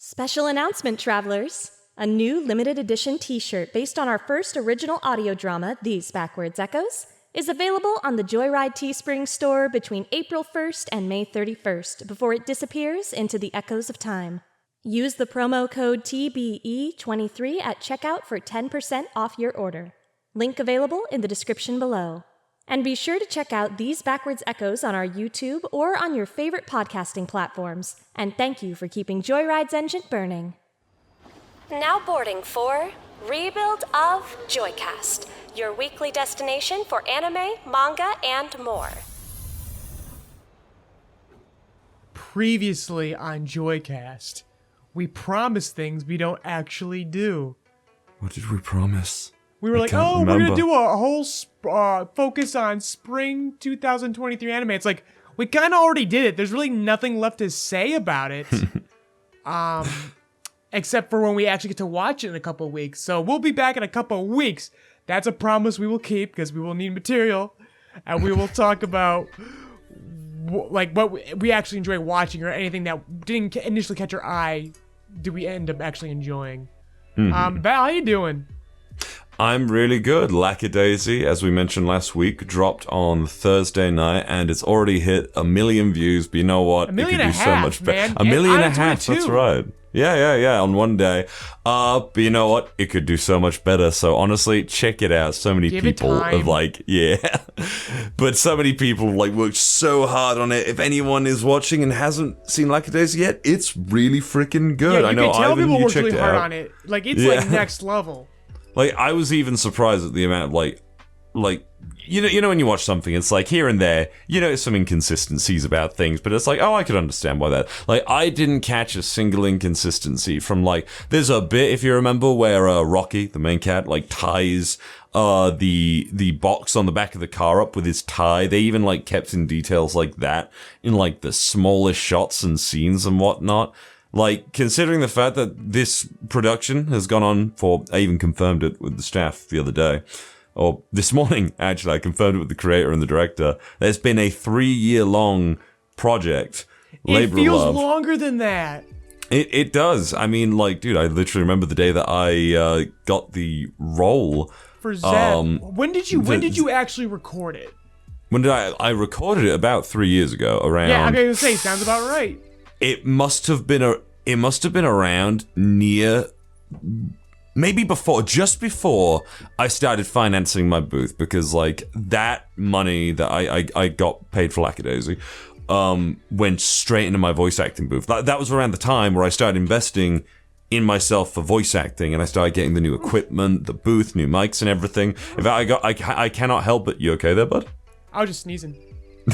Special announcement, travelers! A new limited edition t-shirt based on our first original audio drama, These Backwards Echoes, is available on the JoyRide Teespring store between April 1st and May 31st before it disappears into the echoes of time. Use the promo code TBE23 at checkout for 10% off your order. Link available in the description below. And be sure to check out These Backwards Echoes on our YouTube or on your favorite podcasting platforms. And thank you for keeping JoyRide's engine burning. Now boarding for Rebuild of Joycast, your weekly destination for anime, manga, and more. Previously on Joycast, we promise things we don't actually do. What did we promise? We were like, oh, we're going to do a whole focus on spring 2023 anime. It's like, we kind of already did it. There's really nothing left to say about it. Except for when we actually get to watch it in a couple of weeks. So we'll be back in a couple of weeks. That's a promise we will keep because we will need material. And we will talk about what we actually enjoy watching or anything that didn't initially catch our eye. Do we end up actually enjoying? Val, how you doing? I'm really good. Lackadaisy, as we mentioned last week, dropped on Thursday night, and it's already hit 1 million views. But you know what? A million it could and do a so half, much better. man. 1 million and a And half. That's 22. right. Yeah, on one day. But you know what? It could do so much better. So honestly, check it out. So many Give it people time. have but so many people have worked so hard on it. If anyone is watching and hasn't seen Lackadaisy yet, it's really freaking good. Yeah, I know can tell Ivan, people you worked checked really it hard out. on it. Like, it's like next level. Like, I was even surprised at the amount of, you know when you watch something, it's like here and there, you know, some inconsistencies about things, but it's like, oh, I could understand why that. Like, I didn't catch a single inconsistency from, there's a bit, if you remember, where Rocky, the main cat, ties the box on the back of the car up with his tie. They even, kept in details like that in, the smallest shots and scenes and whatnot. Considering the fact that this production has gone on for, I even confirmed it with the staff the other day, or this morning, actually, I confirmed it with the creator and the director. There's been a 3-year-long project. It feels longer than that. It does. I mean, dude, I literally remember the day that I got the role. For Zed. When did you actually record it? When did I recorded it about 3 years ago, around... Yeah, I'm going to say, sounds about right. It must have been around near, maybe just before I started financing my booth, because that money that I got paid for Lackadaisy went straight into my voice acting booth. That was around the time where I started investing in myself for voice acting, and I started getting the new equipment, the booth, new mics, and everything. In fact, I cannot help it. You okay there, bud? I was just sneezing.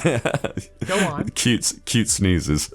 Go on. Cute sneezes.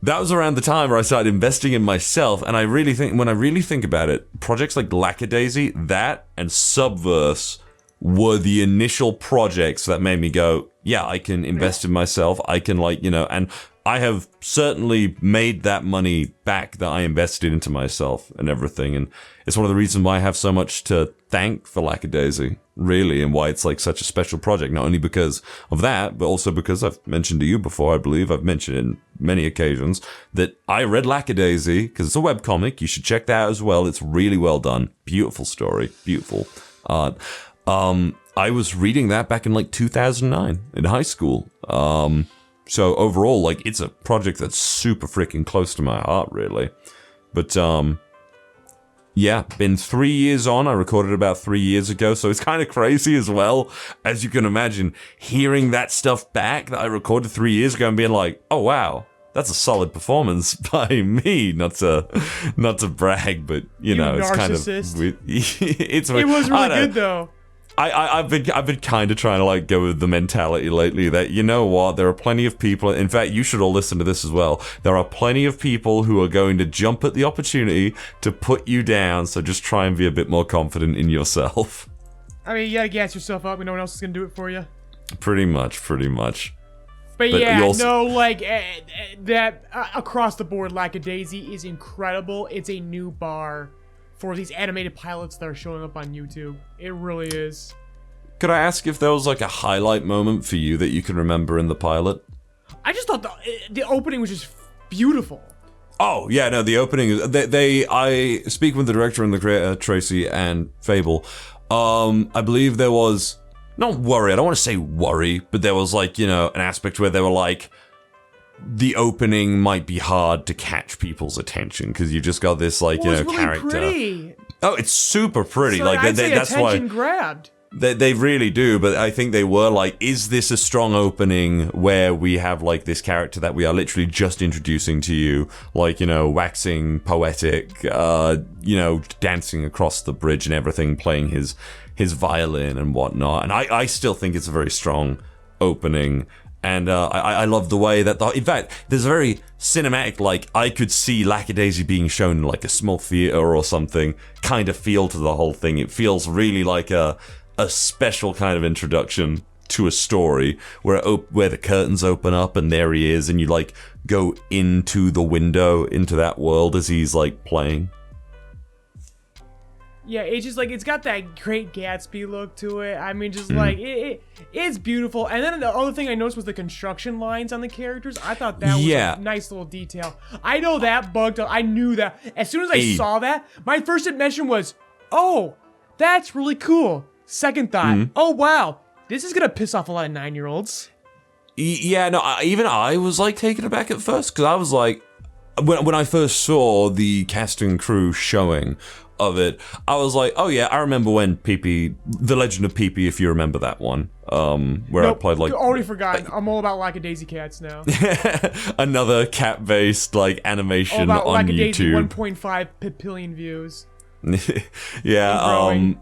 That was around the time where I started investing in myself, and when I really think about it, projects like Lackadaisy, that, and Subverse were the initial projects that made me go, yeah, I can invest in myself, I can and I have certainly made that money back that I invested into myself and everything, and it's one of the reasons why I have so much to thank for Lackadaisy, really, and why it's such a special project, not only because of that, but also because I've mentioned to you before, I believe I've mentioned in many occasions, that I read Lackadaisy, because it's a webcomic, you should check that out as well, it's really well done, beautiful story, beautiful art. I was reading that back in 2009 in high school, so overall, it's a project that's super freaking close to my heart, really. But, yeah, been 3 years on. I recorded about 3 years ago, so it's kind of crazy as well. As you can imagine, hearing that stuff back that I recorded 3 years ago and being like, oh, wow, that's a solid performance by me. Not to brag, but, you know, it's kind of... It was really good, though. I've been kind of trying to go with the mentality lately that, you know what, there are plenty of people, in fact, you should all listen to this as well, there are plenty of people who are going to jump at the opportunity to put you down, so just try and be a bit more confident in yourself. I mean, you gotta gas yourself up, and no one else is gonna do it for you. Pretty much. But yeah, across the board, Lackadaisy is incredible. It's a new bar for these animated pilots that are showing up on YouTube. It really is. Could I ask if there was a highlight moment for you that you can remember in the pilot? I just thought the opening was just beautiful. Oh yeah, no, the opening is I speak with the director and the creator Tracy and Fable. I believe there was not worry. I don't want to say worry, but there was like, you know, an aspect where they were like, the opening might be hard to catch people's attention because you just got this like, you know, really character. Pretty. Oh, it's super pretty. So like I'd say that's attention why grabbed. They really do, but I think they were like, is this a strong opening where we have like this character that we are literally just introducing to you, like, you know, waxing poetic, you know, dancing across the bridge and everything, playing his violin and whatnot. And I still think it's a very strong opening. And I love the way that, in fact, there's a very cinematic, like, I could see Lackadaisy being shown in like a small theater or something, kind of feel to the whole thing. It feels really like a special kind of introduction to a story where the curtains open up and there he is, and you like go into the window into that world as he's like playing. Yeah, it's just like, it's got that Great Gatsby look to it. I mean, just like, it's beautiful. And then the other thing I noticed was the construction lines on the characters. I thought that was a nice little detail. I know that bugged up. I knew that. As soon as I saw that, my first impression was, oh, that's really cool. Second thought, oh wow, this is gonna piss off a lot of 9-year-olds. Yeah, no, even I was like taken aback at first because I was like, when I first saw the cast and crew showing of it, I was like, oh yeah, I remember when PP, The Legend of PP, if you remember that one, where I played like... already forgotten. I'm all about Lackadaisy cats now. Another cat-based like animation all about on Lackadaisy, YouTube. 1.5 billion views. Yeah,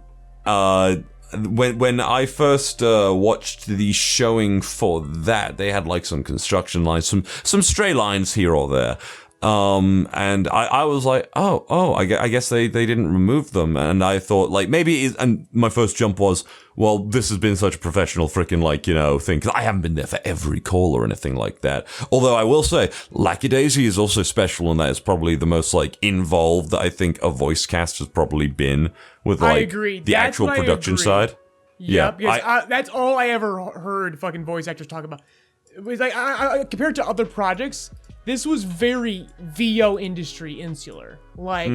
when I first watched the showing for that, they had like some construction lines, some stray lines here or there. And I was like, oh, I guess they didn't remove them. And I thought like maybe, and my first jump was, well, this has been such a professional freaking like, you know, thing. Cause I haven't been there for every call or anything like that. Although I will say Lackadaisy is also special in that it's probably the most like involved that I think a voice cast has probably been with like I agree. The actual production side. Yep, that's all I ever heard fucking voice actors talk about. It was like, compared to other projects, this was very VO industry insular. Like,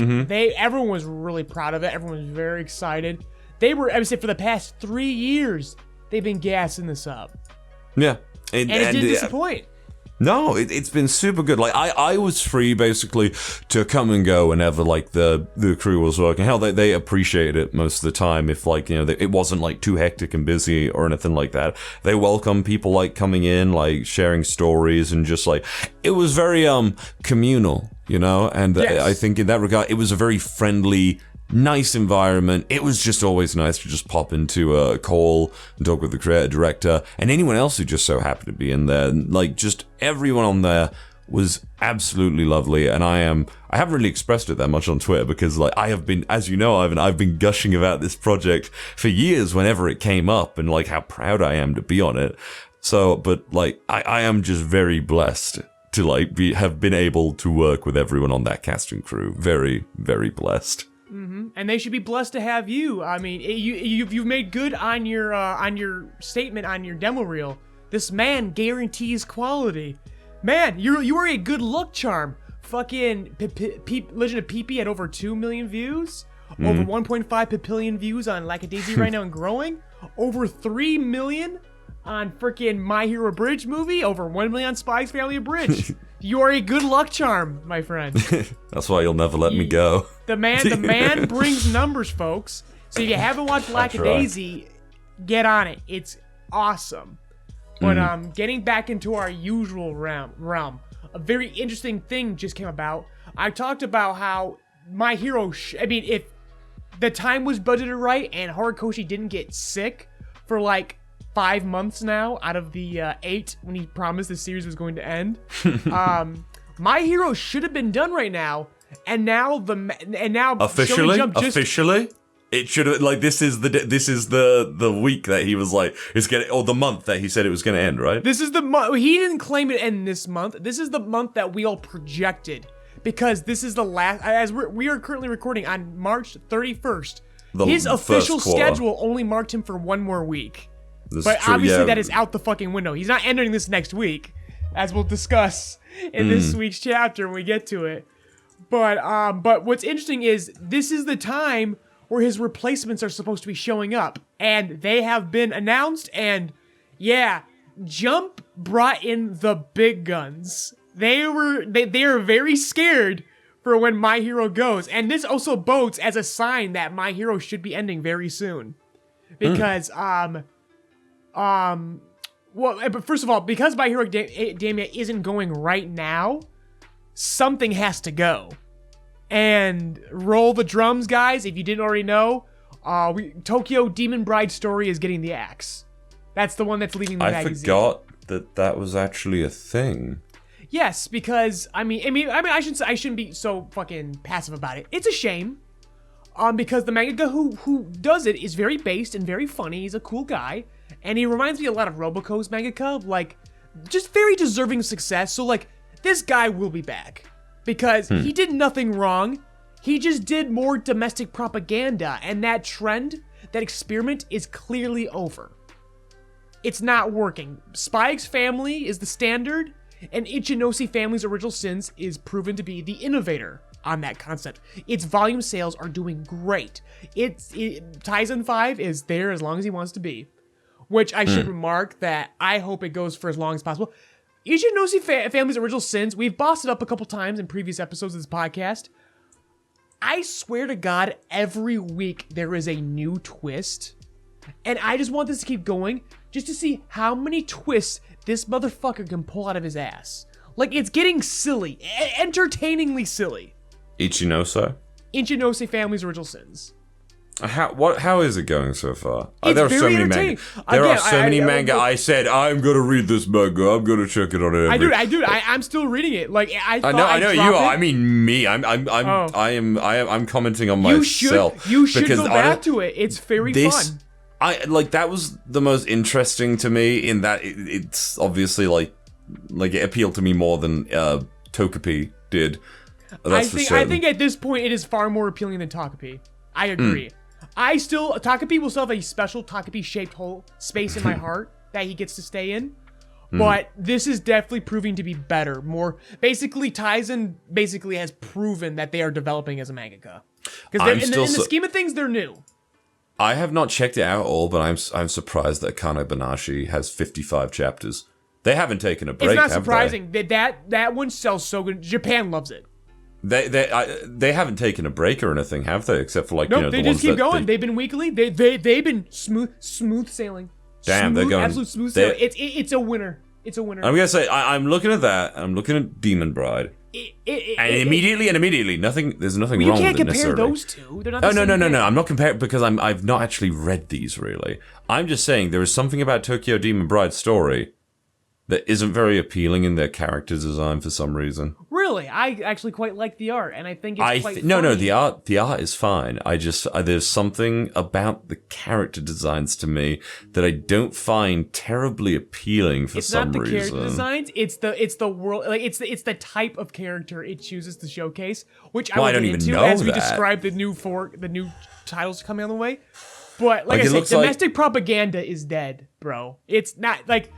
everyone was really proud of it. Everyone was very excited. They were, I would say, for the past 3 years, they've been gassing this up. Yeah. And it didn't disappoint. No, it's been super good. Like I was free basically to come and go whenever like the crew was working. Hell, they appreciated it most of the time. If like, you know, it wasn't like too hectic and busy or anything like that. They welcome people like coming in, like sharing stories, and just like it was very communal, you know. And yes. I think in that regard, it was a very friendly, nice environment. It was just always nice to just pop into a call and talk with the creator director and anyone else who just so happened to be in there. Like just everyone on there was absolutely lovely, and I haven't really expressed it that much on Twitter because like I have been, as you know, I've been gushing about this project for years whenever it came up and like how proud I am to be on it. So, but like I am just very blessed to like have been able to work with everyone on that cast and crew. Very, very blessed. And they should be blessed to have you. I mean, you've made good on your statement on your demo reel. This man guarantees quality. Man, you are a good luck charm. Fucking Legend of PP had over 2 million views. Over 1.5 billion views on Lackadaisy right now and growing. Over 3 million on freaking My Hero Bridge movie. Over 1 million on Spikes Family of Bridge. You are a good luck charm, my friend. That's why you'll never let me go. The man brings numbers, folks. So if you haven't watched Lackadaisy, get on it. It's awesome. But getting back into our usual realm, a very interesting thing just came about. I talked about how My Hero, if the time was budgeted right and Horikoshi didn't get sick for like 5 months now out of the 8 when he promised the series was going to end. My Hero should have been done right now, and now officially, Shonen Jump officially, it should have like this is the week that he was like it's gonna, or the month that he said it was gonna end, right? This is the month. He didn't claim it end this month. This is the month that we all projected because this is the last. As we are currently recording on March 31st, his official schedule only marked him for 1 more week. But obviously that is out the fucking window. He's not entering this next week. as we'll discuss in this week's chapter when we get to it. But what's interesting is this is the time where his replacements are supposed to be showing up, and they have been announced. And yeah, Jump brought in the big guns. They are very scared for when My Hero goes, and this also bodes as a sign that My Hero should be ending very soon, because but first of all, because My Hero Academia isn't going right now, something has to go. And roll the drums, guys. If you didn't already know, Tokyo Demon Bride Story is getting the axe. That's the one that's leaving the magazine. I forgot that was actually a thing. Yes, because I shouldn't be so fucking passive about it. It's a shame, because the mangaka who does it is very based and very funny. He's a cool guy, and he reminds me a lot of Roboco's mangaka, like just very deserving success. So like this guy will be back because he did nothing wrong. He just did more domestic propaganda, and that trend, that experiment, is clearly over. It's not working. Spy X Family is the standard, and Ichinose Family's Original Sins is proven to be the innovator on that concept. Its volume sales are doing great. Tizen 5 is there as long as he wants to be, which I should remark that I hope it goes for as long as possible. Ichinose Family's Original Sins, we've bossed it up a couple times in previous episodes of this podcast. I swear to God, every week there is a new twist, and I just want this to keep going just to see how many twists this motherfucker can pull out of his ass. Like, it's getting silly. Entertainingly silly. Ichinose Family's Original Sins. How is it going so far? There are so many manga. Manga. I said I'm gonna read this manga. I'm gonna check it on every. I'm still reading it. Like I know you are. I mean me. I'm commenting on myself. You should go back to it. It's very fun. That was the most interesting to me in that it's obviously like it appealed to me more than Togepi did. I think at this point it is far more appealing than Togepi. I agree. Togepi will still have a special Togepi-shaped hole space in my heart that he gets to stay in. But this is definitely proving to be better. More, basically, Tizen basically has proven that they are developing as a mangaka. Because in the scheme of things, they're new. I have not checked it out all, but I'm surprised that Kano Banashi has 55 chapters. They haven't taken a break, It's not surprising. That one sells so good. Japan loves it. They haven't taken a break or anything, have they? Except for they just keep going. They've been weekly. They've been smooth sailing. Damn, they're going absolute smooth sailing. It's a winner. It's a winner. I'm gonna say I'm looking at that. I'm looking at Demon Bride. Immediately, nothing. There's nothing wrong with it necessarily. You can't compare those two. They're not. No. I'm not comparing because I've not actually read these really. I'm just saying there is something about Tokyo Demon Bride's story that isn't very appealing in their character design for some reason. Really, I actually quite like the art, and I think it's quite funny. No, the art is fine. I just there's something about the character designs to me that I don't find terribly appealing for some reason. It's not the character designs; it's the world. Like it's the type of character it chooses to showcase, which I don't get even into know as we that. describe the new titles coming on the way. But like I said, domestic propaganda is dead, bro. It's not like.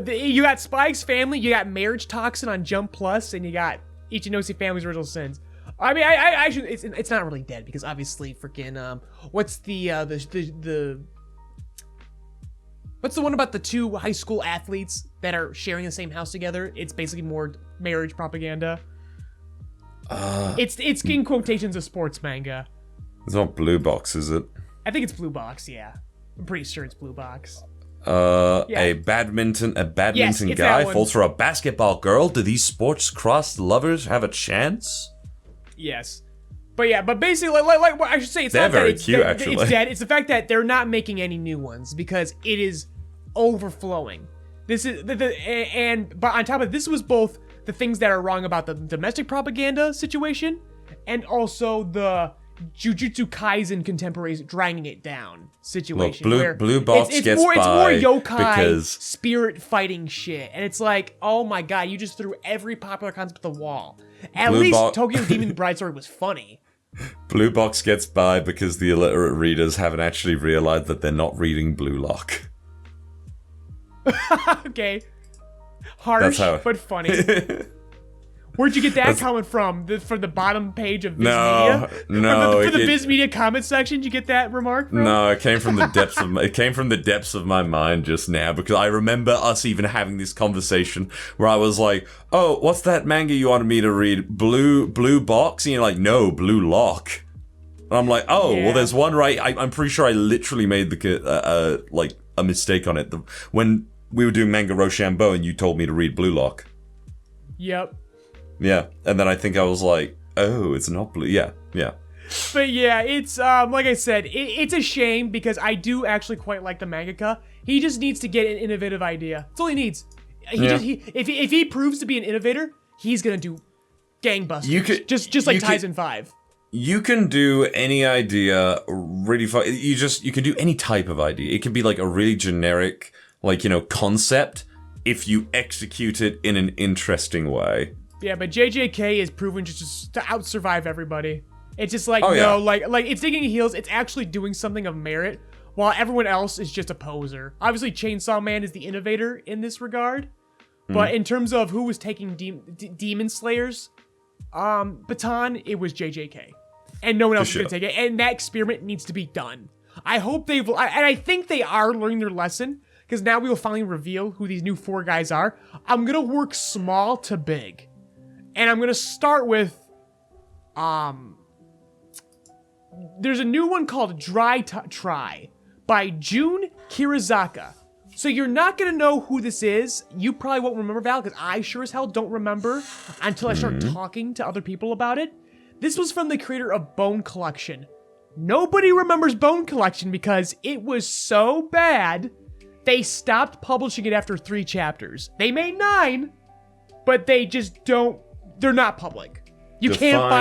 You got Spy X Family, you got Marriage Toxin on Jump Plus, and you got Ichinose Family's Original Sins. I mean, I should. It's not really dead because obviously, freaking what's the what's the one about the two high school athletes that are sharing the same house together? It's basically more marriage propaganda. It's in quotations a sports manga. It's not Blue Box, is it? I think it's Blue Box. Yeah, I'm pretty sure it's Blue Box. A badminton guy falls for a basketball girl. Do these sports cross lovers have a chance? Yes. But basically, like what I should say, it's they're not very that cute, dead, actually. It's dead. It's the fact that they're not making any new ones because it is overflowing. This is but on top of this was both the things that are wrong about the domestic propaganda situation and also the Jujutsu Kaisen contemporaries dragging it down situation. Look, Blue Box it's gets more yokai because spirit fighting shit, and it's like, oh my god, you just threw every popular concept at the wall. At Blue least Tokyo Demon Bride story was funny. Blue Box gets by because the illiterate readers haven't actually realized that they're not reading Blue Lock. Okay. Harsh, That's how- but funny. Where'd you get that comment from? From the bottom page of Viz No, Media? no, For the it- Viz Media comment section, did you get that remark from? No, it came from the depths of my mind just now, because I remember us even having this conversation where I was like, "Oh, what's that manga you wanted me to read? Blue Box?" And you're like, "No, Blue Lock." And I'm like, "Oh, Yeah. well, there's one right." I'm pretty sure I literally made like a mistake on it when we were doing Manga Rochambeau, and you told me to read Blue Lock. Yep. Yeah, and then I think I was like, "Oh, it's not Blue." Yeah. But yeah, it's like I said, it's a shame because I do actually quite like the mangaka. He just needs to get an innovative idea. That's all he needs. If he proves to be an innovator, he's gonna do gangbusters. You could just like you could- Tyson 5. You can do any idea really fun. You can do any type of idea. It can be like a really generic, like, concept if you execute it in an interesting way. Yeah, but JJK is proven just to out-survive everybody. It's just like, yeah. like it's digging heels. It's actually doing something of merit, while everyone else is just a poser. Obviously, Chainsaw Man is the innovator in this regard, but in terms of who was taking Demon Slayer's baton, it was JJK, and no one else is gonna take it. And that experiment needs to be done. I hope and I think they are learning their lesson, because now we will finally reveal who these new 4 guys are. I'm gonna work small to big. And I'm going to start with, there's a new one called Dri Tri by Jun Kirizaka. So you're not going to know who this is. You probably won't remember, Val, because I sure as hell don't remember until I start talking to other people about it. This was from the creator of Bone Collection. Nobody remembers Bone Collection because it was so bad, they stopped publishing it after 3 chapters. They made 9, but they just don't. They're not public. You can't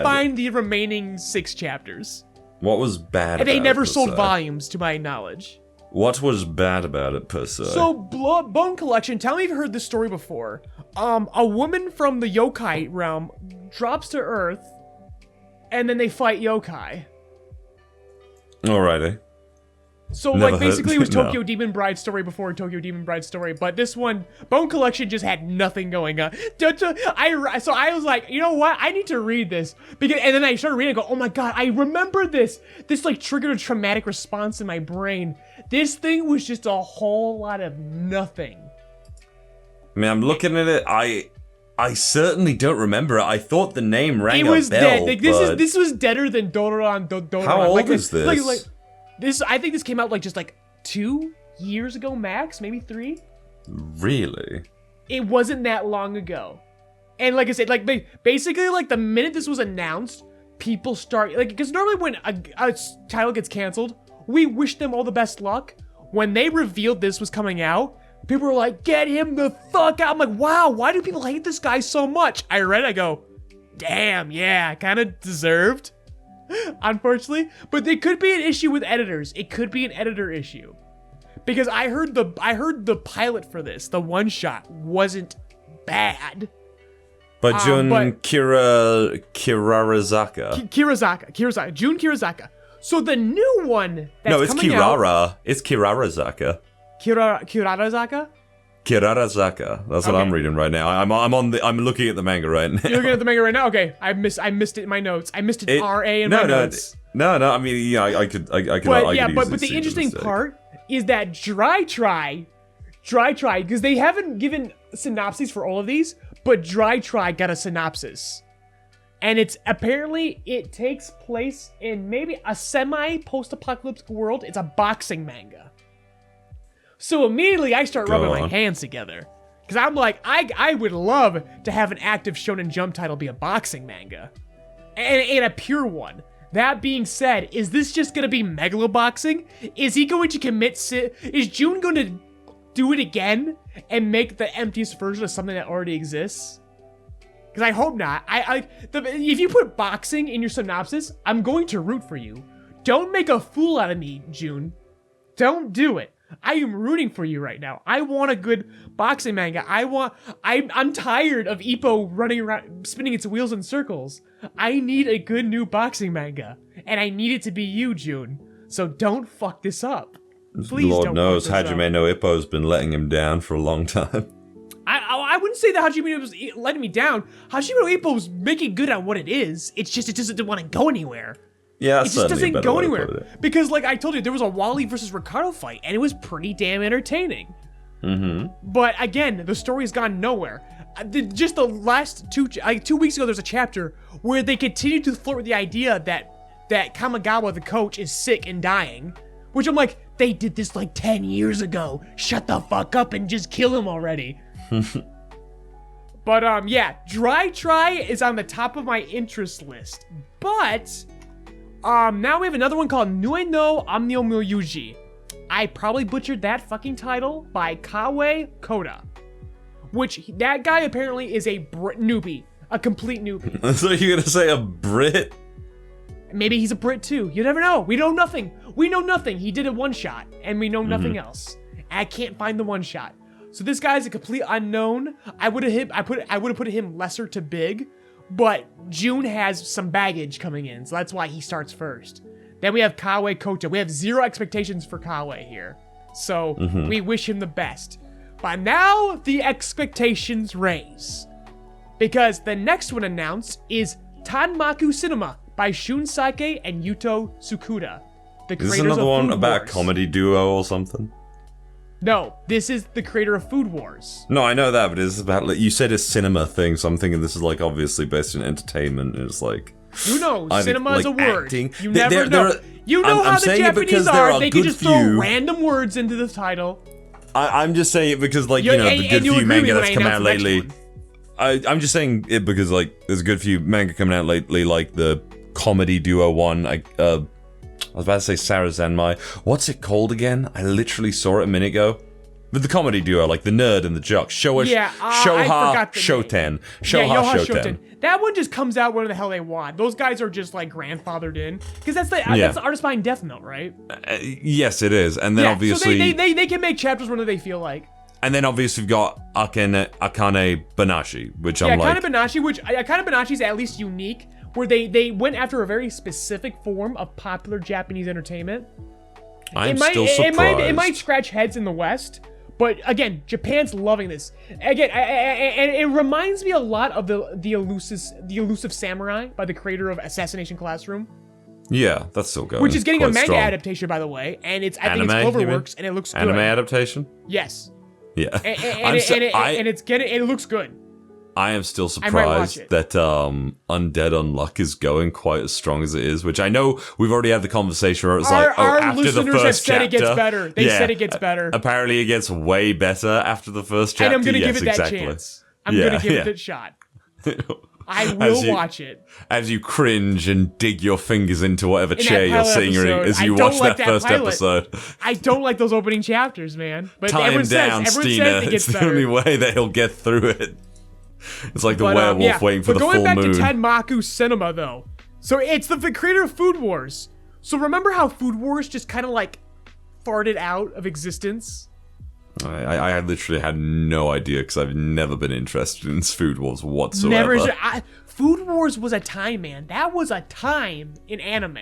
find the remaining 6 chapters. What was bad? And they about never it, per sold se? volumes, to my knowledge. What was bad about it, per se? So, Bone Collection. Tell me if you've heard this story before. A woman from the yokai realm drops to Earth, and then they fight yokai. Alrighty. So, Never like, basically it was heard- Tokyo Demon Bride story before Tokyo Demon Bride story, but this one, Bone Collection, just had nothing going on. So I was like, you know what? I need to read this. And then I started reading and go, oh my god, I remember this. This, like, triggered a traumatic response in my brain. This thing was just a whole lot of nothing. I mean, I'm looking at it, I certainly don't remember it. I thought the name rang It a was bell, dead. Like, but... this was deader than Dodoran. How old is this? I think this came out, like, just, like, 2 years ago max, maybe 3. Really? It wasn't that long ago. And like I said, like, basically, like, the minute this was announced, people start, like, because normally when a title gets canceled, we wish them all the best luck. When they revealed this was coming out, people were like, get him the fuck out. I'm like, wow, why do people hate this guy so much? I read it, I go, damn, yeah, kind of deserved. Unfortunately, but there could be an issue with editors. It could be an editor issue, because I heard the pilot for this, the one shot, wasn't bad. But Jun Kirazaka. Kirazaka, Jun Kirazaka. So the new one that's No, it's coming Kirara. out, It's Kirarazaka. Kirarazaka. Kirarazaka. That's what Okay. I'm reading right now. I'm looking at the manga right now. You're looking at the manga right now. Okay, I missed it in my notes. I missed it RA in my notes. No. I mean, yeah, I could. But the interesting part is that Dri Tri, because they haven't given synopses for all of these, but Dri Tri got a synopsis. And it takes place in maybe a semi-post-apocalyptic world. It's a boxing manga. So immediately I start rubbing my hands together. Because I'm like, I would love to have an active Shonen Jump title be a boxing manga. And a pure one. That being said, is this just going to be megaloboxing? Is he going to is June going to do it again and make the emptiest version of something that already exists? Because I hope not. If you put boxing in your synopsis, I'm going to root for you. Don't make a fool out of me, June. Don't do it. I am rooting for you right now. I want a good boxing manga. I'm tired of Ippo running around, spinning its wheels in circles. I need a good new boxing manga. And I need it to be you, June. So don't fuck this up. Please Lord don't knows fuck this up. Hajime no Ippo's been letting him down for a long time. I wouldn't say that Hajime no Ippo's letting me down. Hajime no Ippo's making good on what it is. It's just it doesn't want to go anywhere. Yeah, It just doesn't go anywhere. Because, like I told you, there was a Wally versus Ricardo fight, and it was pretty damn entertaining. Mm-hmm. But again, the story's gone nowhere. Just the last 2 weeks ago, there's a chapter where they continue to flirt with the idea that Kamigawa, the coach, is sick and dying. Which I'm like, they did this like 10 years ago. Shut the fuck up and just kill him already. But yeah, Dri Tri is on the top of my interest list. But now we have another one called Nue no Onmyouji. I probably butchered that fucking title by Kawe Koda. Which, that guy apparently is a newbie. A complete newbie. So you're gonna say a Brit? Maybe he's a Brit too. You never know. We know nothing. We know nothing. He did a one-shot, and we know nothing else. I can't find the one-shot. So this guy's a complete unknown. I would have put him lesser to big, but June has some baggage coming in, so that's why he starts first. Then we have Kawe Kota. We have zero expectations for Kawe here. So we wish him the best. But now the expectations raise. Because the next one announced is Tenmaku Cinema by Shun Saike and Yuto Tsukuda. The Is this creators another of one Food about Wars. a comedy duo or something? No, this is the creator of Food Wars. No, I know that, but it's about, like, you said a cinema thing, so I'm thinking this is, like, obviously based in entertainment, and it's like... You know, I think, cinema is a like, word. acting. You There- never there know. are- You know I'm how the saying it because Japanese there are are. They good can just throw few- random words into the title. I'm just saying it because, like, You- you know, and- the and good you'll few agree with manga me that's when I come out announce the lately... next I'm just saying it because, like, there's a good few manga coming out lately, like the comedy duo one. I was about to say Sarah Zanmai. What's it called again? I literally saw it a minute ago. But the comedy duo, like the nerd and the jock. Yeah, I Shoha forgot the Shoten. name. Shoha Yoha Shoten. That one just comes out whenever the hell they want. Those guys are just like grandfathered in. Because that's the artist behind Death Note, right? Yes, it is. And then Yeah, obviously... so they can make chapters whenever they feel like. And then obviously we've got Akane Banashi, which Yeah, I'm like... Akane Banashi, which Akane Banashi is at least unique, where they went after a very specific form of popular Japanese entertainment. I'm still surprised. It might scratch heads in the West, but again, Japan's loving this. Again, and it reminds me a lot of the Elusive Samurai by the creator of Assassination Classroom, Yeah, that's still going. which is getting a quite manga strong. adaptation, by the way, and I think it's Anime, you mean? Cloverworks, and it looks good. Anime adaptation? Yes, Yeah. and it looks good. I am still I might watch surprised it. that Undead Unluck is going quite as strong as it is, which I know we've already had the conversation where it's like, Our after the listeners have first said chapter. it gets better. They said it gets better. Apparently it gets way better after the first chapter. And I'm gonna yes, give it that exactly. chance. I'm gonna give it a shot. I will watch it. As you cringe and dig your fingers into whatever In that chair you're pilot sitting in episode, as you I don't watch like that that first pilot. episode. I don't like those opening chapters, man. But Tie him everyone down, says Steena. it gets It's the better. only way that he'll get through it. It's like the But, werewolf waiting for the full moon. But going back to Tenmaku Cinema, though. So it's the creator of Food Wars. So remember how Food Wars just kind of like farted out of existence? I literally had no idea because I've never been interested in Food Wars whatsoever. Food Wars was a time, man. That was a time in anime.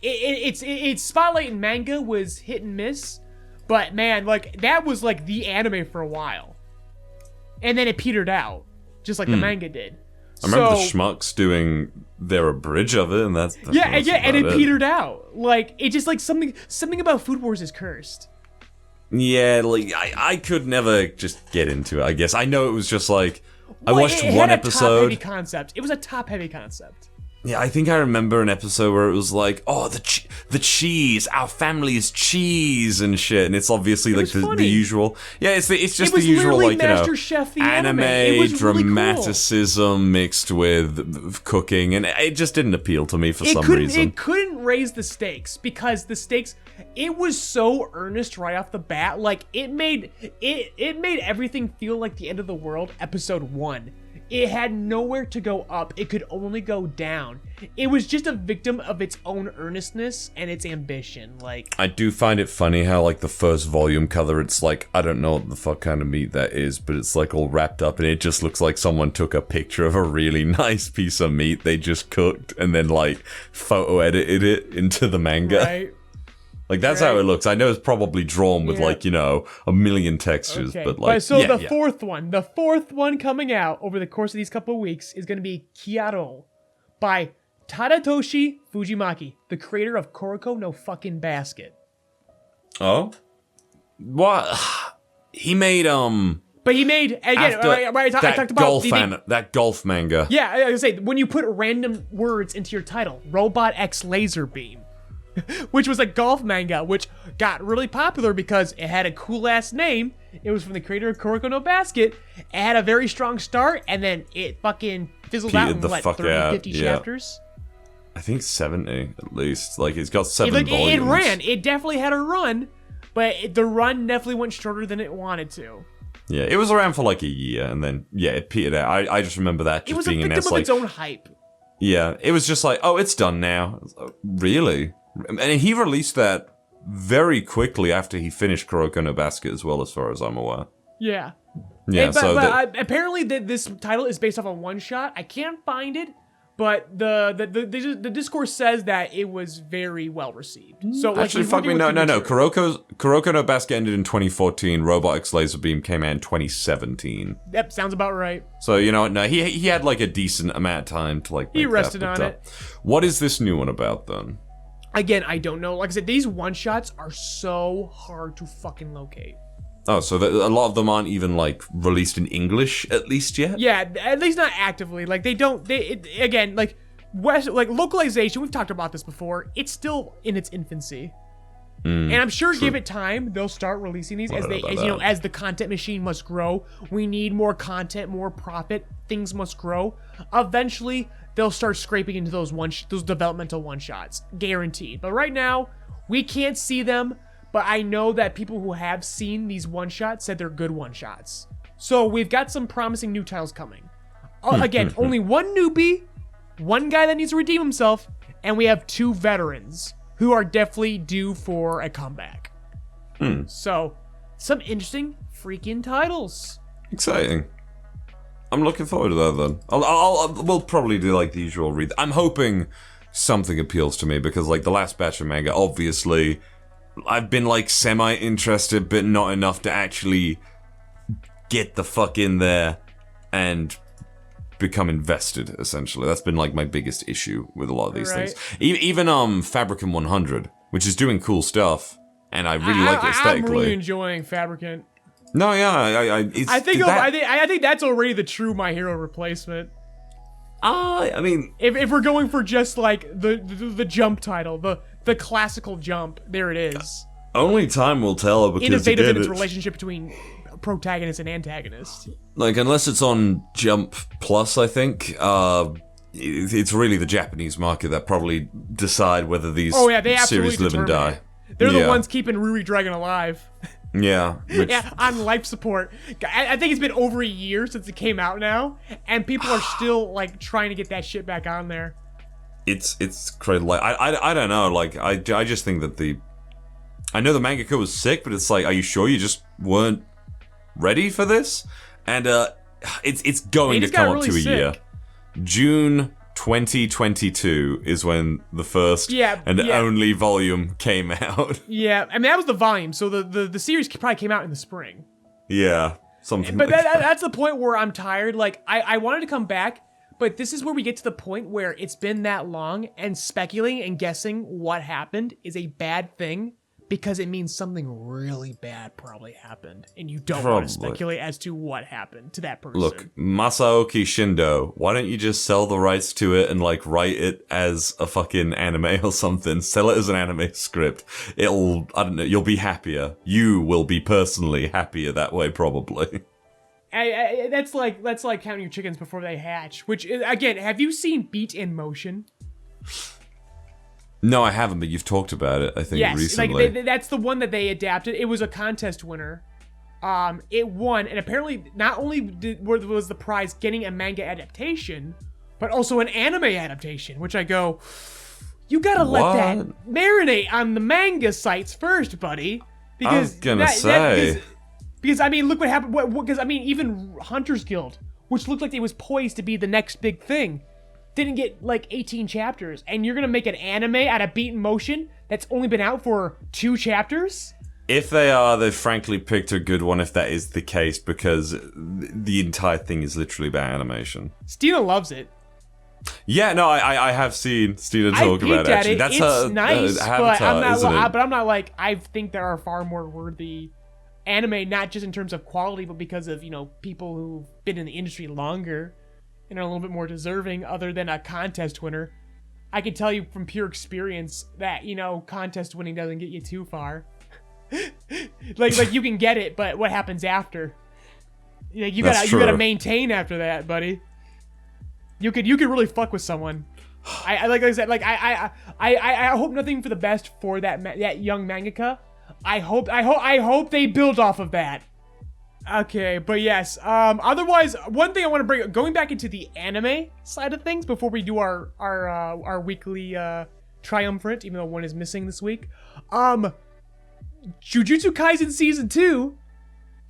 Its spotlight in manga was hit and miss, but man, like that was like the anime for a while, and then it petered out, just like the manga did. I remember the Schmucks doing their abridge of it, and that's and it about petered out. Like it just like something about Food Wars is cursed. Yeah, like I could never just get into it. I guess I know it was just like I watched it one had a episode. top-heavy concept. It was a top-heavy concept. Yeah, I think I remember an episode where it was like, oh, the cheese, our family's cheese and shit, and it's obviously like the usual. Yeah, it's just the usual like Master Chef, the anime. It was really cool. dramaticism mixed with cooking, and it just didn't appeal to me for some reason. It couldn't raise the stakes because the stakes. It was so earnest right off the bat. Like it made everything feel like the end of the world. Episode 1. It had nowhere to go up. It could only go down. It was just a victim of its own earnestness and its ambition. Like I do find it funny how like the first volume cover, it's like, I don't know what the fuck kind of meat that is, but it's like all wrapped up and it just looks like someone took a picture of a really nice piece of meat they just cooked and then like photo edited it into the manga. Right. Like, that's how it looks. I know it's probably drawn with, like, you know, a million textures, but, like, fourth one coming out over the course of these couple of weeks is going to be Kiruao by Tadatoshi Fujimaki, the creator of Kuroko no fucking Basket. Oh? What? He made, But he made, again, I talked about that golf manga. Yeah, I was gonna say, when you put random words into your title, Robot X Laser Beam, which was a golf manga, which got really popular because it had a cool-ass name. It was from the creator of Kuroko no Basket. It had a very strong start, and then it fucking fizzled out in, 50 chapters? I think 70, at least. Like, it's got 7 volumes. It ran. It definitely had a run, but the run definitely went shorter than it wanted to. Yeah, it was around for like a year, and then, it petered out. I just remember that just being a victim of its own hype. Yeah, it was just like, oh, it's done now. Really? And he released that very quickly after he finished Kuroko no Basket as well, as far as I'm aware. Yeah. Yeah, apparently this title is based off a one-shot. I can't find it, but the discourse says that it was very well received. So like, actually, fuck me, no. Kuroko no Basket ended in 2014. Robot X Laser Beam came out in 2017. Yep, sounds about right. So you know what? No, he had like a decent amount of time to like. He rested on it. What is this new one about then? Again, I don't know. Like I said, these one-shots are so hard to fucking locate. Oh, so a lot of them aren't even, like, released in English, at least, yet? Yeah, at least not actively. Like, again, like, localization, we've talked about this before, it's still in its infancy. And I'm sure give it time, they'll start releasing these as the content machine must grow. We need more content, more profit, things must grow. Eventually, they'll start scraping into those developmental one-shots, guaranteed. But right now, we can't see them. But I know that people who have seen these one-shots said they're good one-shots. So we've got some promising new titles coming. Again, only one newbie, one guy that needs to redeem himself, and we have 2 veterans who are definitely due for a comeback. So, some interesting freaking titles. Exciting. I'm looking forward to that then. We'll probably do like the usual read. I'm hoping something appeals to me because like the last batch of manga, obviously, I've been like semi-interested, but not enough to actually get the fuck in there and become invested, essentially. That's been like my biggest issue with a lot of these things. Even Fabricant 100, which is doing cool stuff, and I really like it aesthetically. I'm really enjoying Fabricant. No, yeah, I think that's already the true My Hero replacement. I mean, if we're going for just like the Jump title, the classical Jump, there it is. Only time will tell because innovative in its relationship between protagonist and antagonist. Like unless it's on Jump Plus, I think it's really the Japanese market that probably decide whether these series live and die. They're the ones keeping Ruri Dragon alive. Yeah. On life support. I think it's been over a year since it came out now, and people are still like trying to get that shit back on there. It's crazy. Like I don't know. Like I just think that I know the mangaka was sick, but it's like, are you sure you just weren't ready for this? And it's going to come up to a year. June 2022 is when the first and only volume came out. Yeah, I mean that was the volume, so the series probably came out in the spring. Yeah, something. But that's the point where I'm tired. Like I wanted to come back, but this is where we get to the point where it's been that long, and speculating and guessing what happened is a bad thing because it means something really bad probably happened, and you don't want to speculate as to what happened to that person. Look, Masaoki Shindo, why don't you just sell the rights to it and like write it as a fucking anime or something? Sell it as an anime script. I don't know, you'll be happier. You will be personally happier that way, probably. That's like counting your chickens before they hatch. Which, again, have you seen Beat in Motion? No, I haven't, but you've talked about it, I think, recently. Like that's the one that they adapted. It was a contest winner. It won, and apparently not only was the prize getting a manga adaptation, but also an anime adaptation, which I go, you gotta let that marinate on the manga sites first, buddy. Because I was gonna say... Because, I mean, look what happened. Because, I mean, even Hunter's Guild, which looked like it was poised to be the next big thing, didn't get, like, 18 chapters. And you're going to make an anime out of Beat in Motion? that's only been out for 2 chapters? If they are, they've frankly picked a good one if that is the case, because the entire thing is literally about animation. Steena loves it. Yeah, no, I have seen Steena talk about it. Actually, it. That's It's her nice, avatar, isn't it? but I'm not like, I think there are far more worthy anime, not just in terms of quality, but because of, people who've been in the industry longer and are a little bit more deserving, other than a contest winner. I can tell you from pure experience that, contest winning doesn't get you too far. like you can get it, but what happens after? You gotta maintain after that, buddy. You could really fuck with someone. I hope nothing for the best for that young mangaka. I hope they build off of that. Okay, but yes. Otherwise, one thing I want to bring, going back into the anime side of things before we do our weekly triumvirate, even though one is missing this week. Jujutsu Kaisen Season 2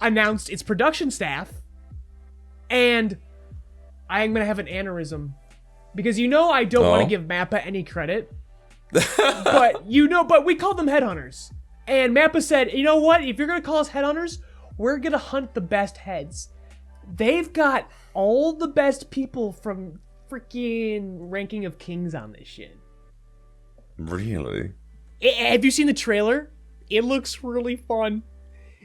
announced its production staff, and I'm gonna have an aneurysm because I don't want to give Mappa any credit, but we call them headhunters, and Mappa said, you know what? If you're gonna call us headhunters, we're gonna hunt the best heads. They've got all the best people from freaking Ranking of Kings on this shit. Really? Have you seen the trailer? It looks really fun.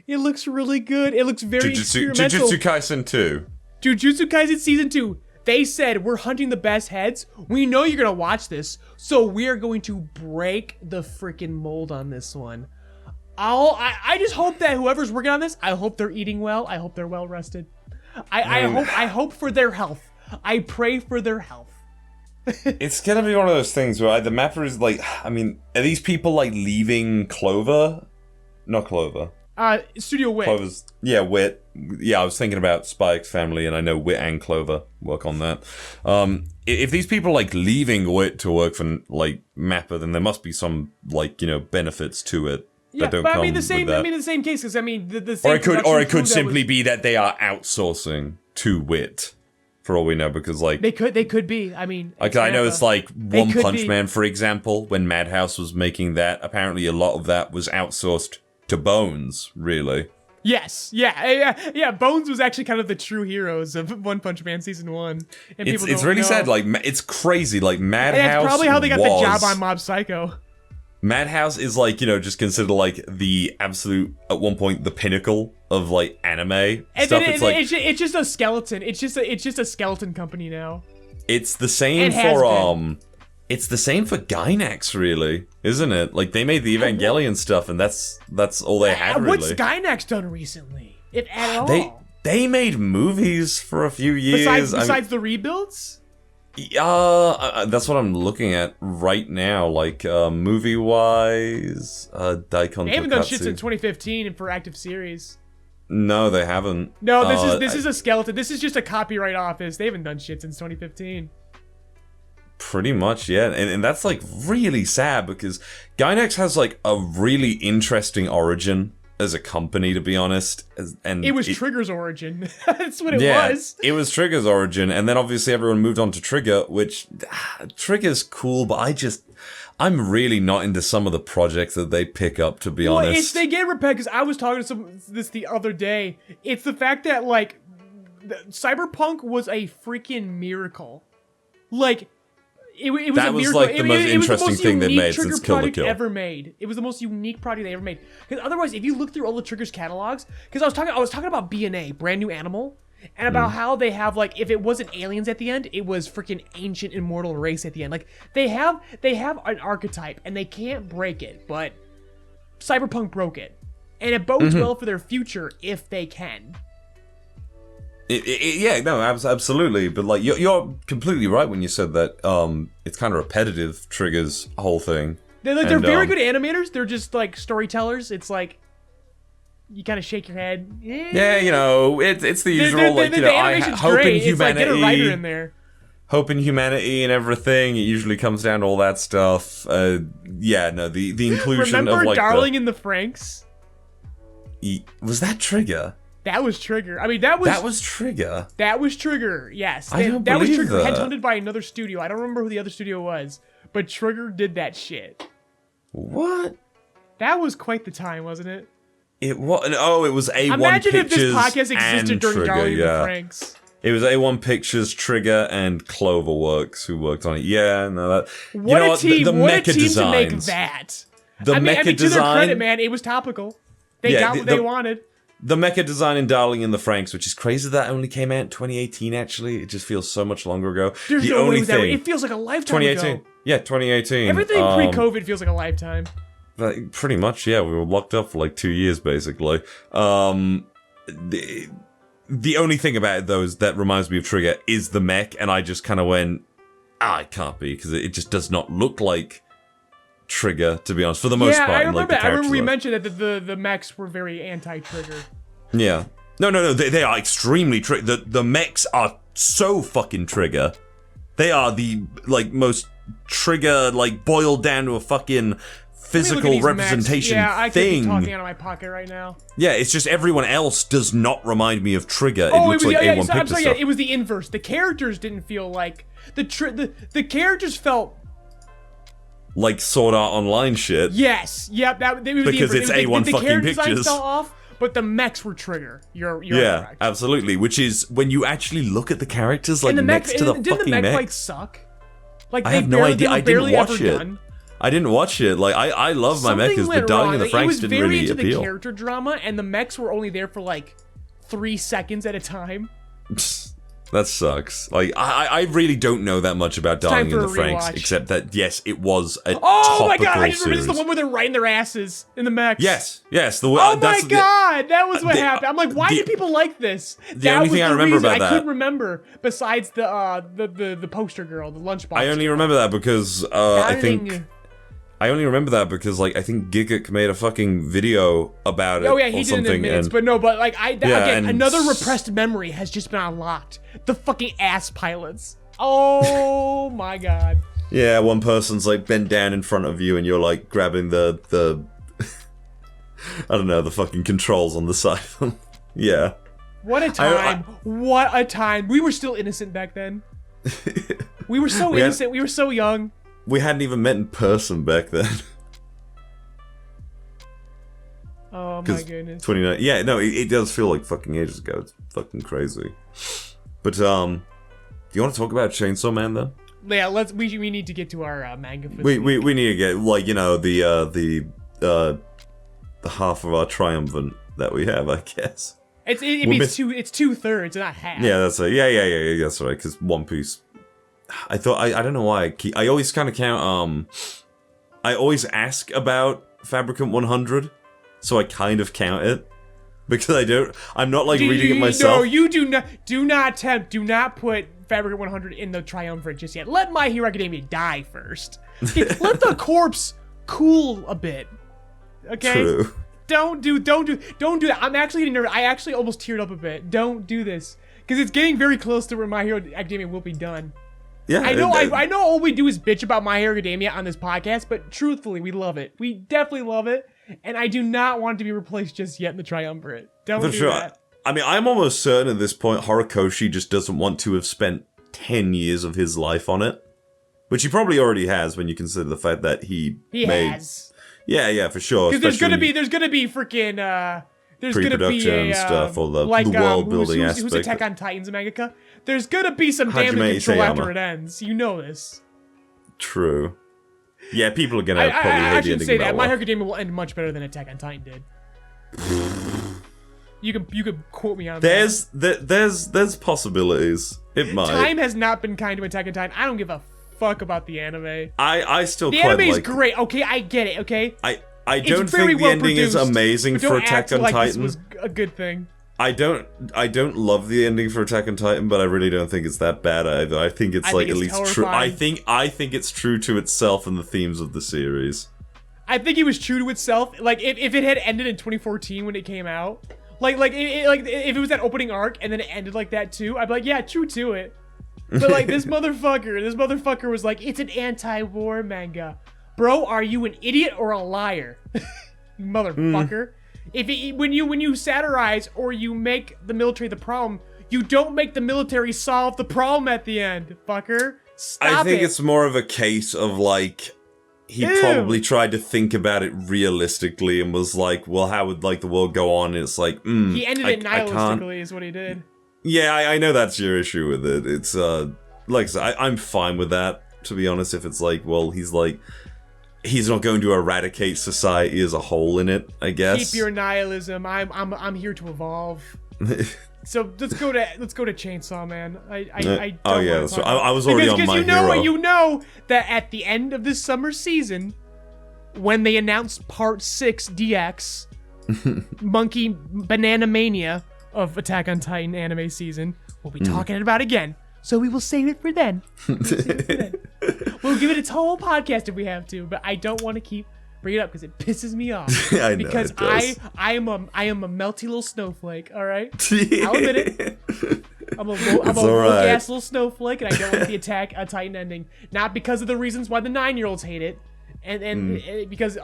It looks really good. It looks very experimental. Jujutsu Kaisen 2. Jujutsu Kaisen Season 2. They said, we're hunting the best heads. We know you're going to watch this, so we're going to break the freaking mold on this one. I just hope that whoever's working on this, I hope they're eating well. I hope they're well rested. I hope for their health. I pray for their health. It's gonna be one of those things where the mapper is like, are these people like leaving Clover? Not Clover. Studio Wit. Clover's, Wit. Yeah, I was thinking about Spy X Family, and I know Wit and Clover work on that. If these people are like leaving Wit to work for like Mappa, then there must be some benefits to it. Yeah, that don't but come I mean the with same case, because the same. Or it could simply be that they are outsourcing to Wit. For all we know, because they could be. I mean, I know it's like One Punch Man, for example, when Madhouse was making that. Apparently, a lot of that was outsourced to Bones. Really? Yes. Yeah. Bones was actually kind of the true heroes of One Punch Man Season 1. And it's really sad. Like, it's crazy. Like Madhouse. And that's probably how they got the job on Mob Psycho. Madhouse is like, just considered like the absolute, at one point, the pinnacle of like anime and stuff. It's just a skeleton. It's just a skeleton company now. It's the same for it's the same for Gainax, really, isn't it? Like they made the Evangelion stuff, and that's all they had. Really. What's Gainax done recently, if at all? They made movies for a few years. Besides the rebuilds. That's what I'm looking at right now. Like movie-wise, Daikon. They haven't done shit since 2015 and for active series. No, they haven't. No, this is a skeleton. This is just a copyright office. They haven't done shit since 2015. Pretty much, yeah. And that's like really sad because Gainax has like a really interesting origin as a company, to be honest. And it was Trigger's origin. That's what it was. It was Trigger's origin, and then obviously everyone moved on to Trigger, which Trigger's cool, but I'm really not into some of the projects that they pick up, to be honest. They get repetitive, because I was talking to this the other day. It's the fact that like Cyberpunk was a freaking miracle. Like it was a miracle. Like the most interesting thing they've made since Kill la Kill ever made. It was the most unique project they ever made. Because otherwise, if you look through all the Trigger's catalogs, because I was talking about BNA, Brand New Animal, and about how they have like, if it wasn't aliens at the end, it was freaking ancient immortal race at the end. Like they have an archetype and they can't break it, but Cyberpunk broke it, and it bodes well for their future if they can. Absolutely. But like you're completely right when you said that it's kind of repetitive. Triggers whole thing. They're very good animators. They're just like storytellers. It's like you kind of shake your head. Yeah, it's the usual. Hope in humanity. It's like get a writer in there. Hope in humanity and everything. It usually comes down to all that stuff. The inclusion Remember of like Darling in the Franxx? Was that Trigger? That was Trigger. I mean, that was Trigger. That was Trigger. Yes, that was Trigger. Headhunted by another studio. I don't remember who the other studio was, but Trigger did that shit. What? That was quite the time, wasn't it? It was. Oh, it was A1 Imagine Pictures if this podcast existed and during Trigger, Darling yeah. and Franxx. It was A1 Pictures, Trigger, and Cloverworks who worked on it. Yeah, no, that. What a team! The What a mecha team designs, to make that. The mecha to design. their credit, man, it was topical. They got what they wanted. The mecha design in Darling and the Franxx, which is crazy that only came out in 2018. Actually, it just feels so much longer ago. There's the no only way that thing. it feels like a lifetime 2018. ago. Yeah, 2018. Everything pre-COVID feels like a lifetime. Pretty much, yeah. We were locked up for like 2 years, basically. The only thing about it, though, is that reminds me of Trigger is the mech, and I just kind of went, it can't be, because it just does not look like Trigger, to be honest, for the most part. Yeah, I remember. I remember we mentioned that the mechs were very anti-Trigger. Yeah. No. They are extremely Trigger. The mechs are so fucking Trigger. They are the, most Trigger, boiled down to a fucking physical representation I thing. could be talking out of my pocket right now. Yeah, it's just everyone else does not remind me of Trigger. It looks like A1 Pictures stuff. Yeah, it was the inverse. The characters didn't feel like the characters felt like Sword Art Online shit. Yes, yep. It was because it's A1 the fucking character designs Pictures. fell off, but the mechs were Trigger. You're correct. Absolutely. Which is when you actually look at the characters and the next to the didn't fucking the mech mech. Suck? Like I have no idea. I didn't watch it. Done. I didn't watch it. I love my mechas, but Darling and the Franxx didn't really appeal. It was very into the character drama, and the mechs were only there for 3 seconds at a time. That sucks. I really don't know that much about Darling and the Franxx, rewatch. Except that yes, it was a oh my god! topical I just remember series. this is the one where they're riding their asses in the mechs. Yes. Oh my god, that was what happened. I'm like, why do people like this? The only thing I remember about that, I couldn't remember besides the poster girl, the lunchbox. I only remember that because I think Gigguk made a fucking video about it. Oh yeah, he or did something, in minutes, and, but no, but again, and another repressed memory has just been unlocked. The fucking ass pilots. Oh my god. Yeah, one person's bent down in front of you, and you're grabbing the I don't know, the fucking controls on the side of them. Yeah. What a time! What a time! We were still innocent back then. We were so innocent. We were so young. We hadn't even met in person back then. Oh my goodness. 29. Yeah, no, it does feel like fucking ages ago. It's fucking crazy. But do you want to talk about Chainsaw Man then? Yeah, we need to get to our manga. For we need to get the half of our triumvirate that we have, I guess. It's 2/3, not half. Yeah, that's right. Yeah, that's right. Because One Piece. I don't know why I always kind of count. I always ask about Fabricant 100, so I kind of count it because I'm not reading it myself. No, you do not put Fabricant 100 in the triumvirate just yet. Let My Hero Academia die first. Okay, let the corpse cool a bit. Okay. True. Don't do that. I'm actually getting nervous. I actually almost teared up a bit. Don't do this because it's getting very close to where My Hero Academia will be done. Yeah, I know all we do is bitch about My Hero Academia on this podcast, but truthfully, we love it. We definitely love it, and I do not want it to be replaced just yet in the triumvirate. Don't do that. I mean, I'm almost certain at this point Horikoshi just doesn't want to have spent 10 years of his life on it, which he probably already has when you consider the fact that he has. Yeah, for sure. Because there's gonna be freaking there's gonna be a stuff or the world building aspect. Who's Attack on Titan's mangaka? There's gonna be some Hajime damage control Isayama. after it ends. You know this. True. Yeah, people are gonna probably hate I the should ending say of that that My one. Hero Academia will end much better than Attack on Titan did. You could quote me on that. There's possibilities. It might. Time has not been kind to Attack on Titan. I don't give a fuck about the anime. I still the quite anime is like. great. Okay, I get it. Okay. I don't think the ending is amazing for Attack on Titan. This was a good thing. I don't love the ending for Attack on Titan, but I really don't think it's that bad either. I think it's at least true. I think it's true to itself and the themes of the series. I think it was true to itself. If it had ended in 2014 when it came out, if it was that opening arc and then it ended like that too, I'd be like, yeah, true to it. But this motherfucker was like, it's an anti-war manga. Bro, are you an idiot or a liar? You motherfucker. When you satirize or you make the military the problem, you don't make the military solve the problem at the end, fucker. Stop it. I think it's more of a case of he probably tried to think about it realistically and was like, well, how would like the world go on? And it's like, he ended it nihilistically is what he did. Yeah, I know that's your issue with it. It's like I said, I'm fine with that, to be honest. If it's like, well, he's not going to eradicate society as a whole in it, I guess. Keep your nihilism. I'm here to evolve. So let's go to Chainsaw Man. I was already on My Hero. You know that at the end of this summer season, when they announced Part 6 DX, Monkey Banana Mania of Attack on Titan anime season, we'll be talking about it again. So we will save it for then. We'll give it its whole podcast if we have to, but I don't want to keep bringing it up because it pisses me off. I know, because I am a melty little snowflake. All right, I'll admit it. I'm a woke ass little snowflake, and I don't like the Attack on Titan ending. Not because of the reasons why the 9-year-olds hate it. And because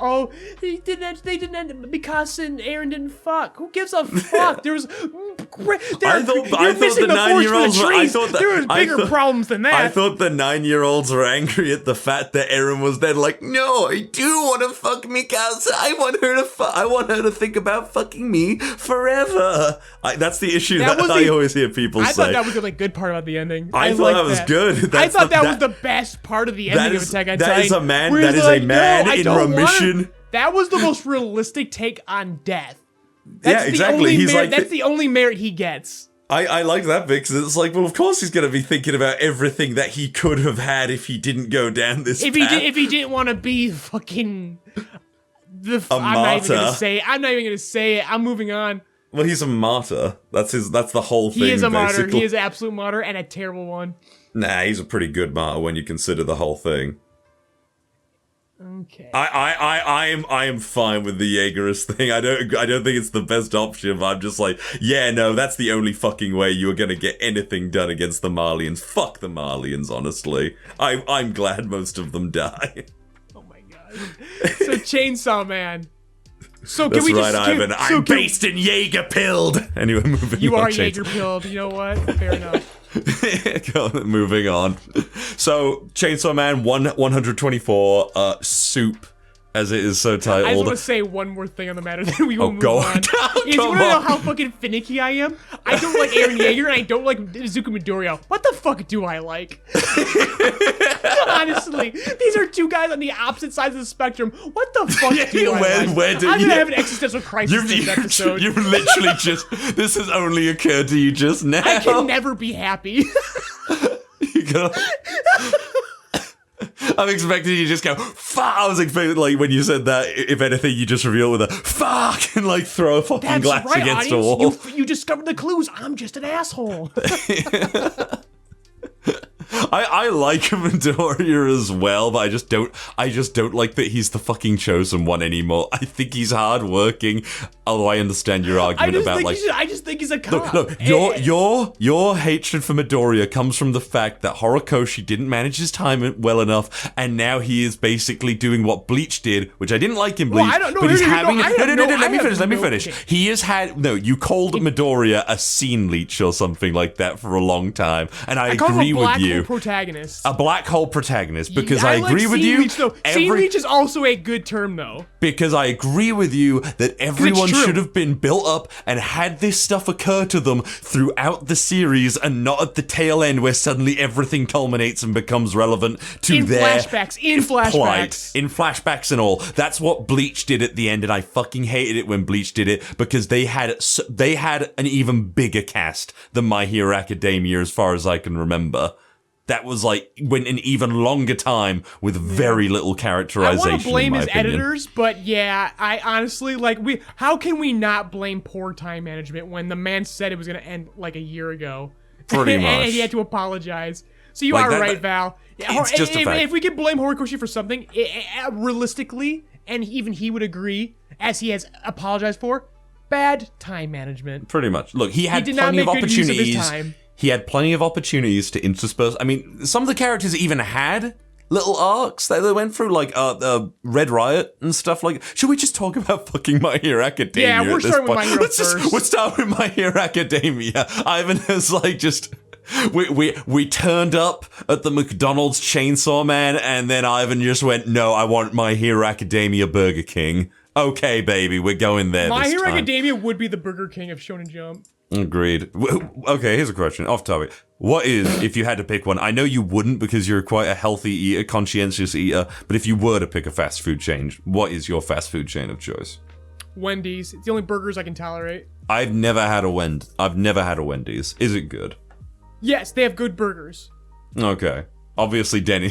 they didn't end it because Aaron didn't fuck. Who gives a fuck? There was I thought the 9-year-olds there was bigger problems than that. I thought the 9-year-olds were angry at the fact that Aaron was then like, no, I do want to fuck Mikasa. I want her to think about fucking me forever. That's the issue that I always hear people say. I thought that was the good part about the ending. I thought that was good. I thought that was the best part of the ending of Attack on Titan. That is a man in remission. That was the most realistic take on death. That's exactly. That's the only merit he gets. I like that bit because it's like, well, of course he's going to be thinking about everything that he could have had if he didn't go down this path. If he didn't want to be fucking I'm not even going to say it. I'm moving on. Well, he's a martyr. That's the whole thing. He is a martyr. Basically. He is an absolute martyr and a terrible one. Nah, he's a pretty good martyr when you consider the whole thing. Okay. I am fine with the Jaegerist thing. I don't think it's the best option, but I'm just like, yeah, no, that's the only fucking way you are gonna get anything done against the Marlians. Fuck the Marlians, honestly. I'm glad most of them die. Oh my god. So Chainsaw Man. So That's right, Ivan. I'm based in Jaeger-pilled. Anyway, moving on. You are Jaeger-pilled. You know what? Fair enough. Moving on. So, Chainsaw Man 124, Soup, as it is so titled. I just want to say one more thing on the matter, then we will move go on. You want to know how fucking finicky I am? I don't like Eren Yeager, and I don't like Izuku Midoriya. What the fuck do I like? Honestly, these are two guys on the opposite sides of the spectrum. What the fuck do I like? I'm gonna have an existential crisis this episode. You've literally this has only occurred to you just now. I can never be happy. I'm expecting you to just go, fuck. I was expecting, like, when you said that, if anything, you just reveal with a fuck and, like, throw a fucking glass against a wall. You discovered the clues. I'm just an asshole. I like Midoriya as well, but I just don't like that he's the fucking chosen one anymore. I think he's hardworking, although I understand your argument about like. I just think he's a cop. No, your hatred for Midoriya comes from the fact that Horikoshi didn't manage his time well enough, and now he is basically doing what Bleach did, which I didn't like in Bleach. Well, I don't know. But he's having. Let me no finish. Okay. He has had. No, you called Midoriya a scene leech or something like that for a long time, and I agree with you. Protagonist. A black hole protagonist, because I agree with you. Leech, scene leech is also a good term, though. Because I agree with you that everyone should have been built up and had this stuff occur to them throughout the series, and not at the tail end where suddenly everything culminates and becomes relevant to their flashbacks. plight. In flashbacks and all. That's what Bleach did at the end, and I fucking hated it when Bleach did it, because they had an even bigger cast than My Hero Academia, as far as I can remember. That was like went an even longer time with very little characterization. I want to blame his opinion. editors, but yeah, I honestly how can we not blame poor time management when the man said it was going to end like a year ago? Pretty much. And he had to apologize. So you are right, Val. It's just a fact. If we could blame Horikoshi for something, realistically, and even he would agree, as he has apologized for, bad time management. Pretty much. Look, he had plenty of opportunities. Good use of his time. He had plenty of opportunities to intersperse. I mean, some of the characters even had little arcs that they went through, like Red Riot and stuff like that. Should we just talk about fucking My Hero Academia? Yeah, we're starting with My Hero Let's start with My Hero Academia. Ivan has like just We turned up at the McDonald's Chainsaw Man, and then Ivan just went, no, I want My Hero Academia Burger King. Okay, baby, we're going there My this Hero time. Academia would be the Burger King of Shonen Jump. Agreed. Okay, here's a question, off topic. What is, if you had to pick one, I know you wouldn't because you're quite a healthy eater, conscientious eater, but if you were to pick a fast food chain, what is your fast food chain of choice? Wendy's. It's the only burgers I can tolerate. I've never had a Wendy's. Is it good? Yes, they have good burgers. Okay. Obviously, Denny.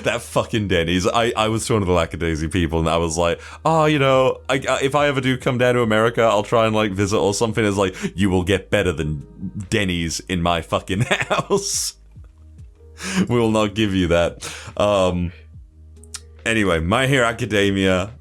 That fucking Denny's. I was one of the Lackadaisy people, and I was like, oh, you know, if I ever do come down to America, I'll try and, like, visit or something. It's like, you will get better than Denny's in my fucking house. We will not give you that. Anyway, My Hero Academia,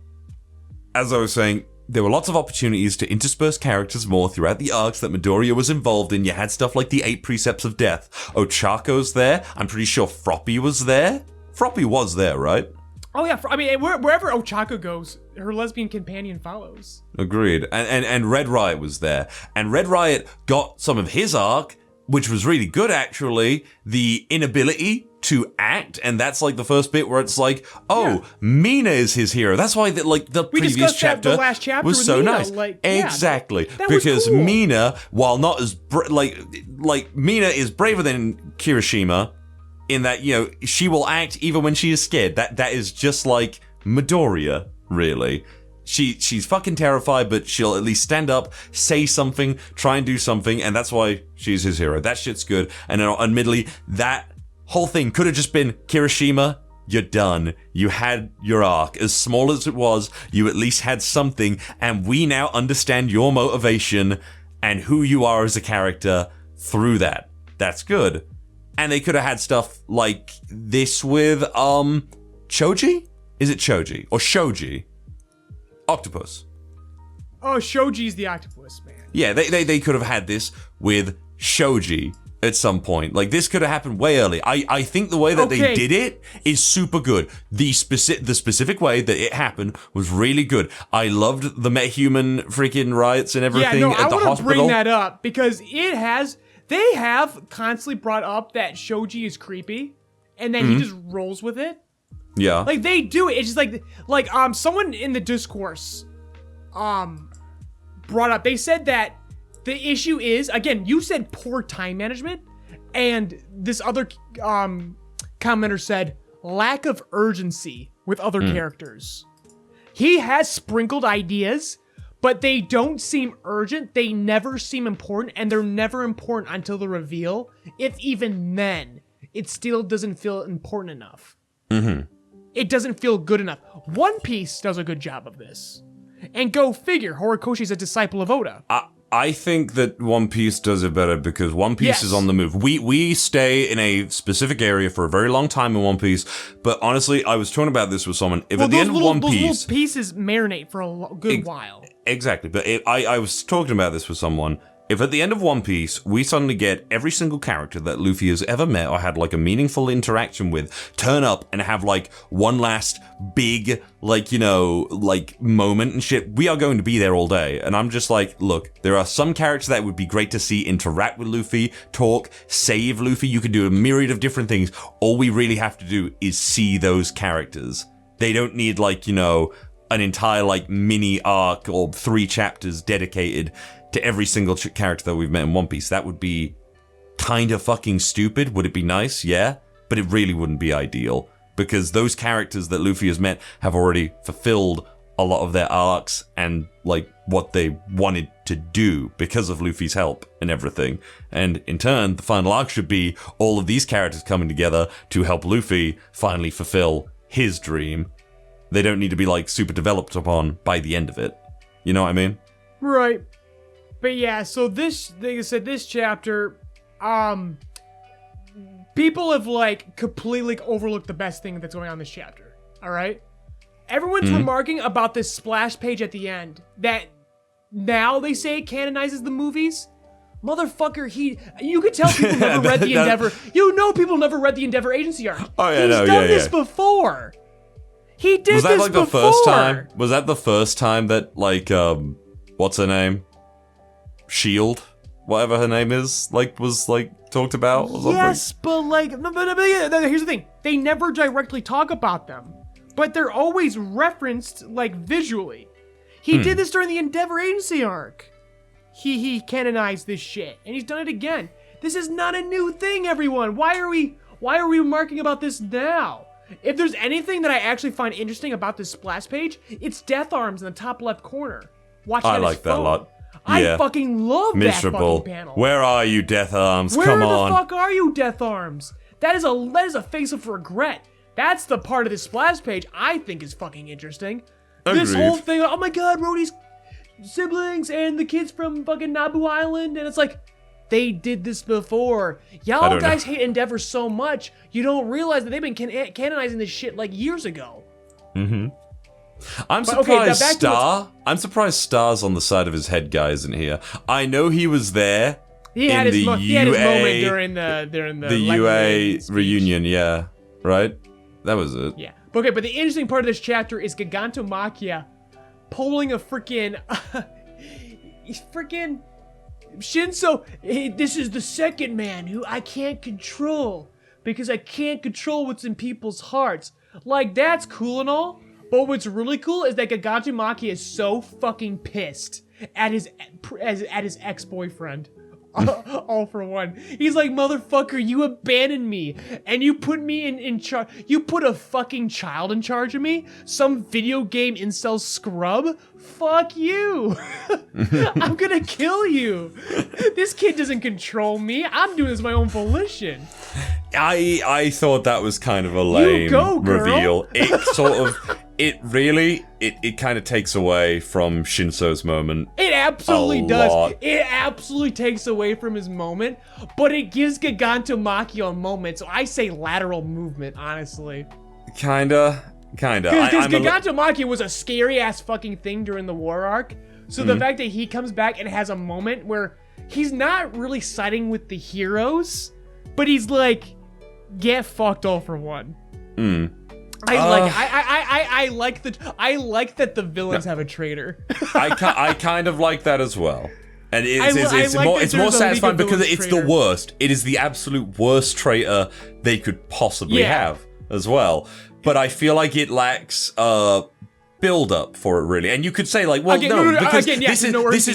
as I was saying, there were lots of opportunities to intersperse characters more throughout the arcs that Midoriya was involved in. You had stuff like the 8 Precepts of Death. Ochako's there. I'm pretty sure Froppy was there. Froppy was there, right? Oh yeah, I mean, wherever Ochako goes, her lesbian companion follows. Agreed. And Red Riot was there. And Red Riot got some of his arc, which was really good, actually. The inability to act, and that's like the first bit where it's like, oh, yeah. Mina is his hero. That's why the previous chapter, the last chapter was so Mina. nice. Like, exactly, that because was cool. Mina, while not as like Mina is braver than Kirishima, in that, you know, she will act even when she is scared. That is just like Midoriya, really. She's fucking terrified, but she'll at least stand up, say something, try and do something, and that's why she's his hero. That shit's good. And admittedly, that whole thing could have just been, Kirishima, you're done. You had your arc. As small as it was, you at least had something, and we now understand your motivation and who you are as a character through that. That's good. And they could have had stuff like this with, Choji? Is it Choji? Or Shoji? Octopus. Oh, Shoji's the octopus, man. Yeah, they could have had this with Shoji at some point. Like, this could have happened way early. I think the way that they did it is super good. The specific way that it happened was really good. I loved the metahuman freaking riots and everything at the hospital. I want to bring that up because they have constantly brought up that Shoji is creepy, and then he just rolls with it. Yeah. Like, they do it. It's just like someone in the discourse brought up, they said that the issue is, again, you said poor time management, and this other commenter said lack of urgency with other characters. He has sprinkled ideas, but they don't seem urgent, they never seem important, and they're never important until the reveal. If even then, it still doesn't feel important enough. It doesn't feel good enough. One Piece does a good job of this. And go figure, Horikoshi's a disciple of Oda. I think that One Piece does it better because One Piece is on the move. We stay in a specific area for a very long time in One Piece, but honestly, I was talking about this with someone. If at the end of One Piece... Those little pieces marinate for a good while. Exactly, but I was talking about this with someone. If at the end of One Piece, we suddenly get every single character that Luffy has ever met or had like a meaningful interaction with turn up and have like one last big, like, you know, like moment and shit, we are going to be there all day. And I'm just like, look, there are some characters that would be great to see interact with Luffy, talk, save Luffy. You can do a myriad of different things. All we really have to do is see those characters. They don't need, like, you know, an entire like mini arc or 3 chapters dedicated to every single character that we've met in One Piece. That would be kind of fucking stupid. Would it be nice? Yeah. But it really wouldn't be ideal. Because those characters that Luffy has met have already fulfilled a lot of their arcs and, like, what they wanted to do because of Luffy's help and everything. And in turn, the final arc should be all of these characters coming together to help Luffy finally fulfill his dream. They don't need to be, like, super developed upon by the end of it. You know what I mean? Right. But yeah, so this, like I said, this chapter, people have, like, completely overlooked the best thing that's going on in this chapter, alright? Everyone's remarking about this splash page at the end, that now they say it canonizes the movies. Motherfucker, you could tell people never read the Endeavor. You know people never read the Endeavor Agency arc. Oh, yeah, He's done this before. He did this before. Was that, like, the first time? Was that the first time that, like, what's her name? S.H.I.E.L.D. whatever her name is, like, was, like, talked about or something? Yes, but, like, here's the thing. They never directly talk about them, but they're always referenced, like, visually. He did this during the Endeavor Agency arc. He canonized this shit, and he's done it again. This is not a new thing, everyone. Why are we remarking about this now? If there's anything that I actually find interesting about this splash page, it's Death Arms in the top left corner. I like that a lot. Yeah. I fucking love Miserable. that fucking panel. Where are you, Death Arms? Where Come on. the fuck are you, Death Arms? That is a face of regret. That's the part of this splash page I think is fucking interesting. Agreed. This whole thing, oh my god, Rhodey's siblings and the kids from fucking Naboo Island, and it's like, they did this before. Y'all guys hate Endeavor so much, you don't realize that they've been canonizing this shit like years ago. Mm-hmm. I'm surprised Star's on the side of his head guy isn't here. I know he was there. He had his moment during the UA reunion, yeah. Right? That was it. Yeah. Okay, but the interesting part of this chapter is Gigantomachia pulling a freaking Shinso. Hey, this is the second man who I can't control because I can't control what's in people's hearts. Like, that's cool and all, but what's really cool is that Gigantomachia is so fucking pissed at his ex-boyfriend. All for one. He's like, motherfucker, you abandoned me and you put me in charge. You put a fucking child in charge of me? Some video game incel scrub? Fuck you. I'm gonna kill you. This kid doesn't control me. I'm doing this of my own volition. I thought that was kind of a lame reveal. It sort of, it kind of takes away from Shinso's moment. It absolutely does. It absolutely takes away from his moment, but it gives Gigantomachia a moment, so I say lateral movement, honestly. Kinda. Because Gigantomachia was a scary-ass fucking thing during the war arc, so the fact that he comes back and has a moment where he's not really siding with the heroes, but he's like, get fucked all for one. I like that the villains have a traitor. I kind of like that as well. And it's more satisfying because it's the worst. It is the absolute worst traitor they could possibly have as well. But I feel like it lacks build up for it, really. And you could say, like, well, because this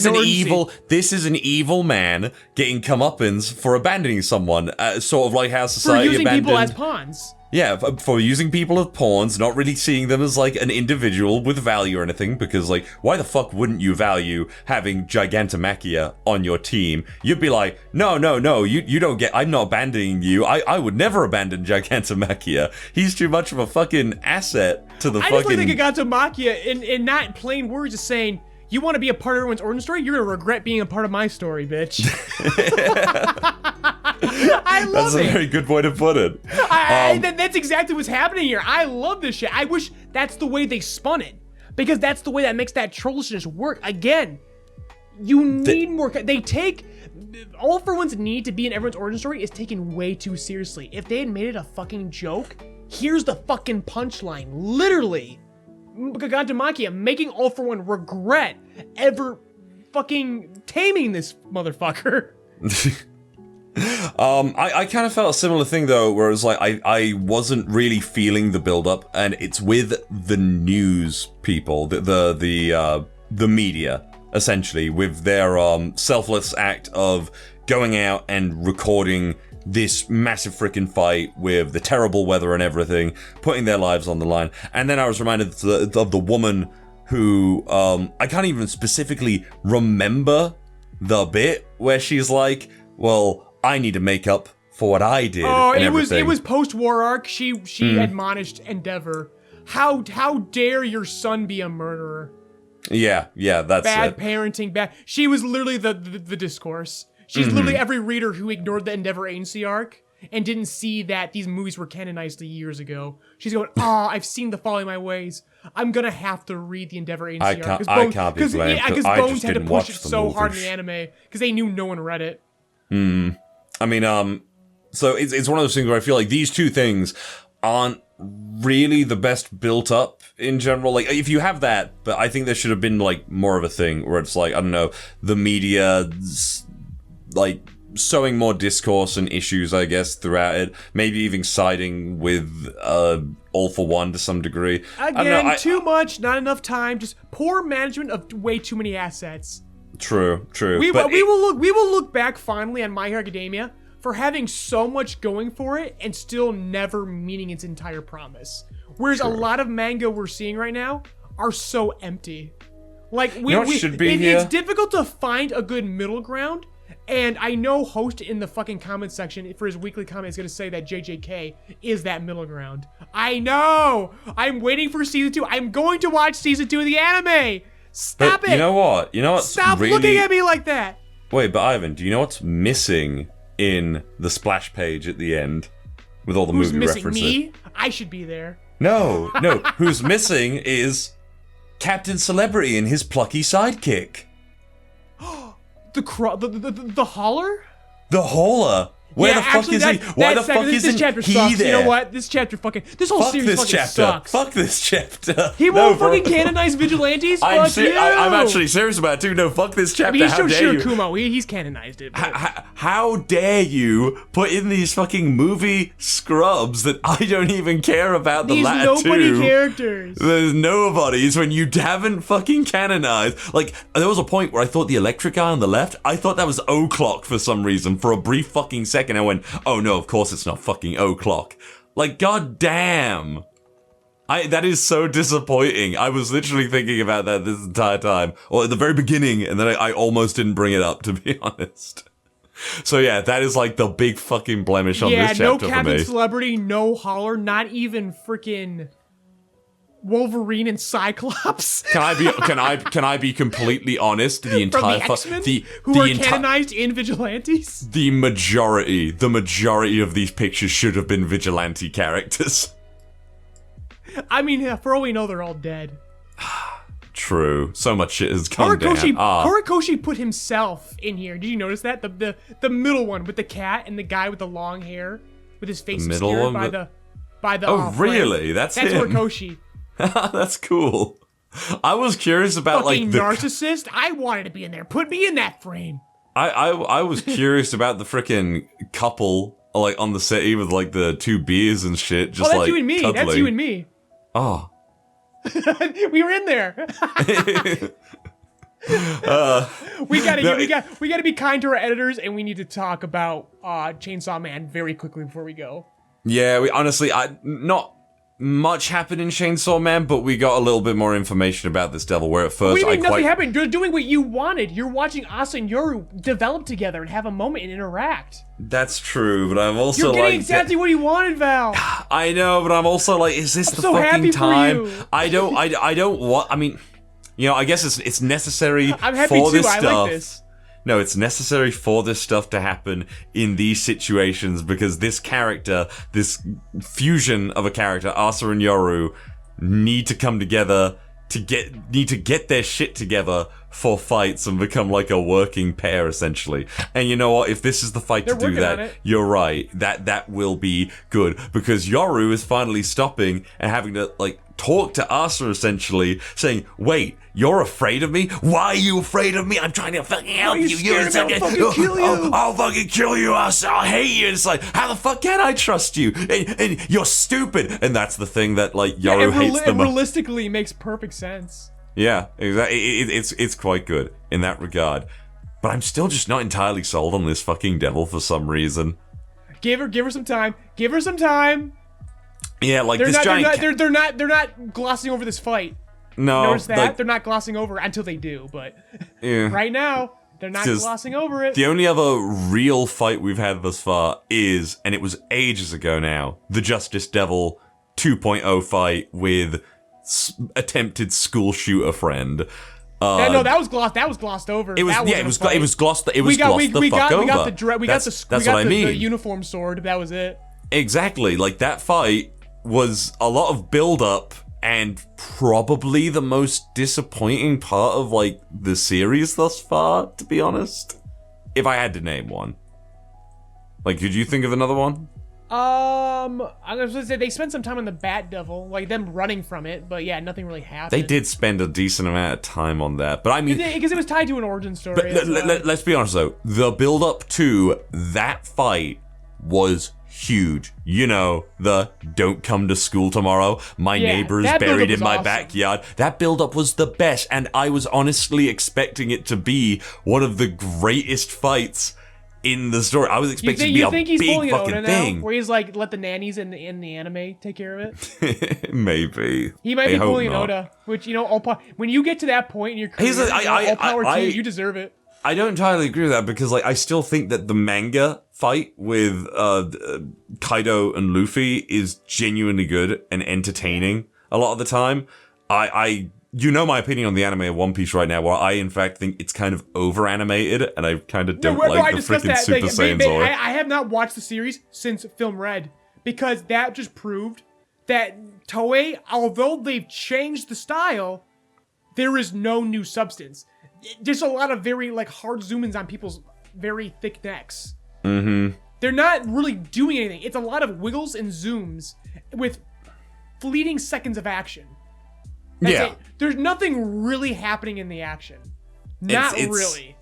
is an evil man getting comeuppance for abandoning someone, sort of like how society for using abandoned people as pawns. Yeah, for using people as pawns, not really seeing them as, like, an individual with value or anything, because, like, why the fuck wouldn't you value having Gigantomachia on your team? You'd be like, no, you don't get, I'm not abandoning you. I would never abandon Gigantomachia. He's too much of a fucking asset to the fucking... I just like the Gigantomachia, in not plain words, just saying, you want to be a part of everyone's origin story? You're gonna regret being a part of my story, bitch. I love it. That's a very good way to put it. That's exactly what's happening here. I love this shit. I wish that's the way they spun it, because that's the way that makes that trollishness work. Again, you need more. They take All For One's need to be in everyone's origin story is taken way too seriously. If they had made it a fucking joke, here's the fucking punchline. Literally, Gigantomachia making All For One regret ever fucking taming this motherfucker. I kind of felt a similar thing though, where it was like I wasn't really feeling the build up, and it's with the news people, the media, essentially, with their selfless act of going out and recording this massive freaking fight with the terrible weather and everything, putting their lives on the line. And then I was reminded of the woman who I can't even specifically remember the bit where she's like, well, I need to make up for what I did. Oh, it was post-war arc. She admonished Endeavor. How dare your son be a murderer? Yeah, that's bad it. Parenting, bad. She was literally the discourse. She's literally every reader who ignored the Endeavor Agency arc and didn't see that these movies were canonized years ago. She's going, I've seen the Folly My Ways. I'm gonna have to read the Endeavor Agency arc. I can't be blamed, because Bones had to push it so hard in the anime because they knew no one read it. I mean, so it's one of those things where I feel like these two things aren't really the best built up in general. Like, if you have that, but I think there should have been, like, more of a thing where it's like, I don't know, the media, like sowing more discourse and issues, I guess, throughout it. Maybe even siding with All for One to some degree. Again, too much, not enough time, just poor management of way too many assets. True. We will look back finally on My Hero Academia for having so much going for it and still never meeting its entire promise. Whereas a lot of manga we're seeing right now are so empty. Like it's difficult to find a good middle ground. And I know Host in the fucking comment section for his weekly comment is going to say that JJK is that middle ground. I know! I'm waiting for season 2. I'm going to watch season 2 of the anime! Stop it! You know what? Stop looking at me like that! Wait, but Ivan, do you know what's missing in the splash page at the end? With all the movie references? Who's missing? Me? I should be there. No. Who's missing is Captain Celebrity and his plucky sidekick. The Hauler? The Hauler? Where the fuck is he? Why the fuck isn't he there? You know what? This whole series fucking sucks. Fuck this chapter. He won't fucking canonize vigilantes? Fuck you! I'm actually serious about it too. No, fuck this chapter. He's so sure Kumo. He's canonized it. How dare you put in these fucking movie scrubs that I don't even care about the latter two. These nobody characters. There's nobodies when you haven't fucking canonized. Like, there was a point where I thought the electric guy on the left, I thought that was O'Clock for some reason. For a brief fucking second, I went, oh no, of course it's not fucking O'Clock. Like, god damn. That is so disappointing. I was literally thinking about that this entire time. Or at the very beginning, and then I almost didn't bring it up, to be honest. So yeah, that is like the big fucking blemish on this chapter for me. Yeah, no Captain Celebrity, no Holler, not even freaking Wolverine and Cyclops. Can I be completely honest? The entire From the X-Men, who are canonized in Vigilantes. The majority of these pictures should have been vigilante characters. I mean, for all we know, they're all dead. True. So much shit has gone down. Horikoshi put himself in here. Did you notice that? The middle one with the cat and the guy with the long hair with his face obscured by the Oh, really? That's him. Horikoshi. That's cool. I was curious about fucking narcissist. I wanted to be in there. Put me in that frame. I was curious about the freaking couple like on the city with like the two beers and shit. Just that's you and me. Cuddling. That's you and me. Oh. We were in there. We gotta be kind to our editors, and we need to talk about Chainsaw Man very quickly before we go. Yeah, not much happened in Chainsaw Man, but we got a little bit more information about this devil. Where at first, what do you mean nothing happened? You're doing what you wanted. You're watching Asa and Yoru develop together and have a moment and interact. That's true, but I'm also you're getting exactly what you wanted, Val. I know, but I'm also like, is this the fucking time? I don't want. I mean, you know, I guess it's necessary. I'm happy for too. This stuff. I like this. No, it's necessary for this stuff to happen in these situations because this character, this fusion of a character, Asa and Yoru, need to come together need to get their shit together for fights and become like a working pair essentially. And you know what? If this is the fight to do that, you're right. That will be good because Yoru is finally stopping and having to like talk to Asa essentially, saying, "Wait, you're afraid of me? Why are you afraid of me? I'm trying to fucking help you. I'll fucking kill you. I'll fucking kill you, Asa. I'll hate you." It's like, how the fuck can I trust you? And you're stupid. And that's the thing that like Yoru hates the most. Realistically makes perfect sense. Yeah, exactly. It's quite good in that regard. But I'm still just not entirely sold on this fucking devil for some reason. Give her some time. Give her some time. Yeah, like they're not glossing over this fight. No, notice that they're not glossing over until they do. But right now, they're not glossing over it. The only other real fight we've had thus far is, and it was ages ago now, the Justice Devil 2.0 fight with attempted school shooter friend. No, that was glossed over. It was glossed. It was glossed the we got over. The uniform sword. That was it. Exactly. Like that fight was a lot of build up and probably the most disappointing part of like the series thus far, to be honest. If I had to name one. Like, could you think of another one? I was gonna say they spent some time on the Bat Devil, like them running from it, but yeah, nothing really happened. They did spend a decent amount of time on that, but I mean, because it was tied to an origin story. But let's be honest though, the build up to that fight was huge. You know, the don't come to school tomorrow, my neighbor is buried in my backyard. That build up was the best, and I was honestly expecting it to be one of the greatest fights in the story. I was expecting it to be a big fucking thing. Where he's like, let the nannies in the anime take care of it. Maybe he might be pulling an Oda, which when you get to that point in your career, all power to you. You deserve it. I don't entirely agree with that because like I still think that the manga fight with Kaido and Luffy is genuinely good and entertaining a lot of the time. You know my opinion on the anime of One Piece right now, where I, in fact, think it's kind of over-animated, and I kind of don't like the freaking Super Saiyan Zoro. I have not watched the series since Film Red, because that just proved that Toei, although they've changed the style, there is no new substance. There's a lot of very, like, hard zoom-ins on people's very thick necks. Mm-hmm. They're not really doing anything. It's a lot of wiggles and zooms with fleeting seconds of action. That's it. There's nothing really happening in the action. Not really.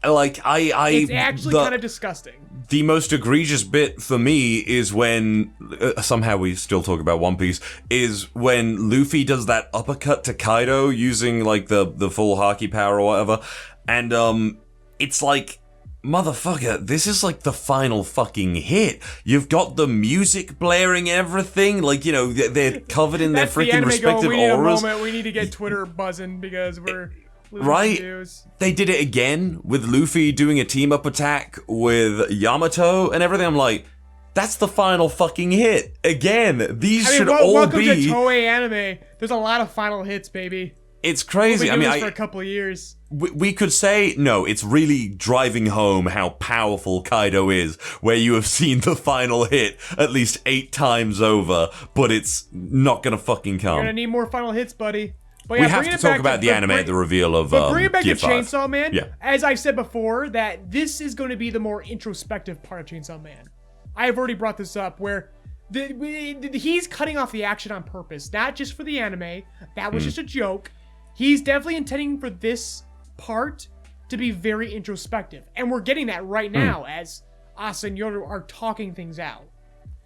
Like, it's actually kind of disgusting. The most egregious bit for me is when, somehow we still talk about One Piece, is when Luffy does that uppercut to Kaido using, like, the full Haki power or whatever, and, it's like, motherfucker, this is like the final fucking hit. You've got the music blaring, everything. Like, you know, they're covered in their freaking respective we need auras. A moment. We need to get Twitter buzzing because we're losing right. views. They did it again with Luffy doing a team up attack with Yamato and everything. I'm like, that's the final fucking hit again. These should all welcome be. Welcome to Toei anime. There's a lot of final hits, baby. It's crazy. We'll be doing this for a couple of years. We could say, no, it's really driving home how powerful Kaido is, where you have seen the final hit at least 8 times over, but it's not gonna fucking come. You're gonna need more final hits, buddy. But yeah, we have to talk about the anime at the reveal of But bring it back to Gear 5. Chainsaw Man, yeah. As I said before, that this is going to be the more introspective part of Chainsaw Man. I have already brought this up, where he's cutting off the action on purpose, not just for the anime. That was just a joke. He's definitely intending for this part to be very introspective. And we're getting that right now as Asa and Yoru are talking things out.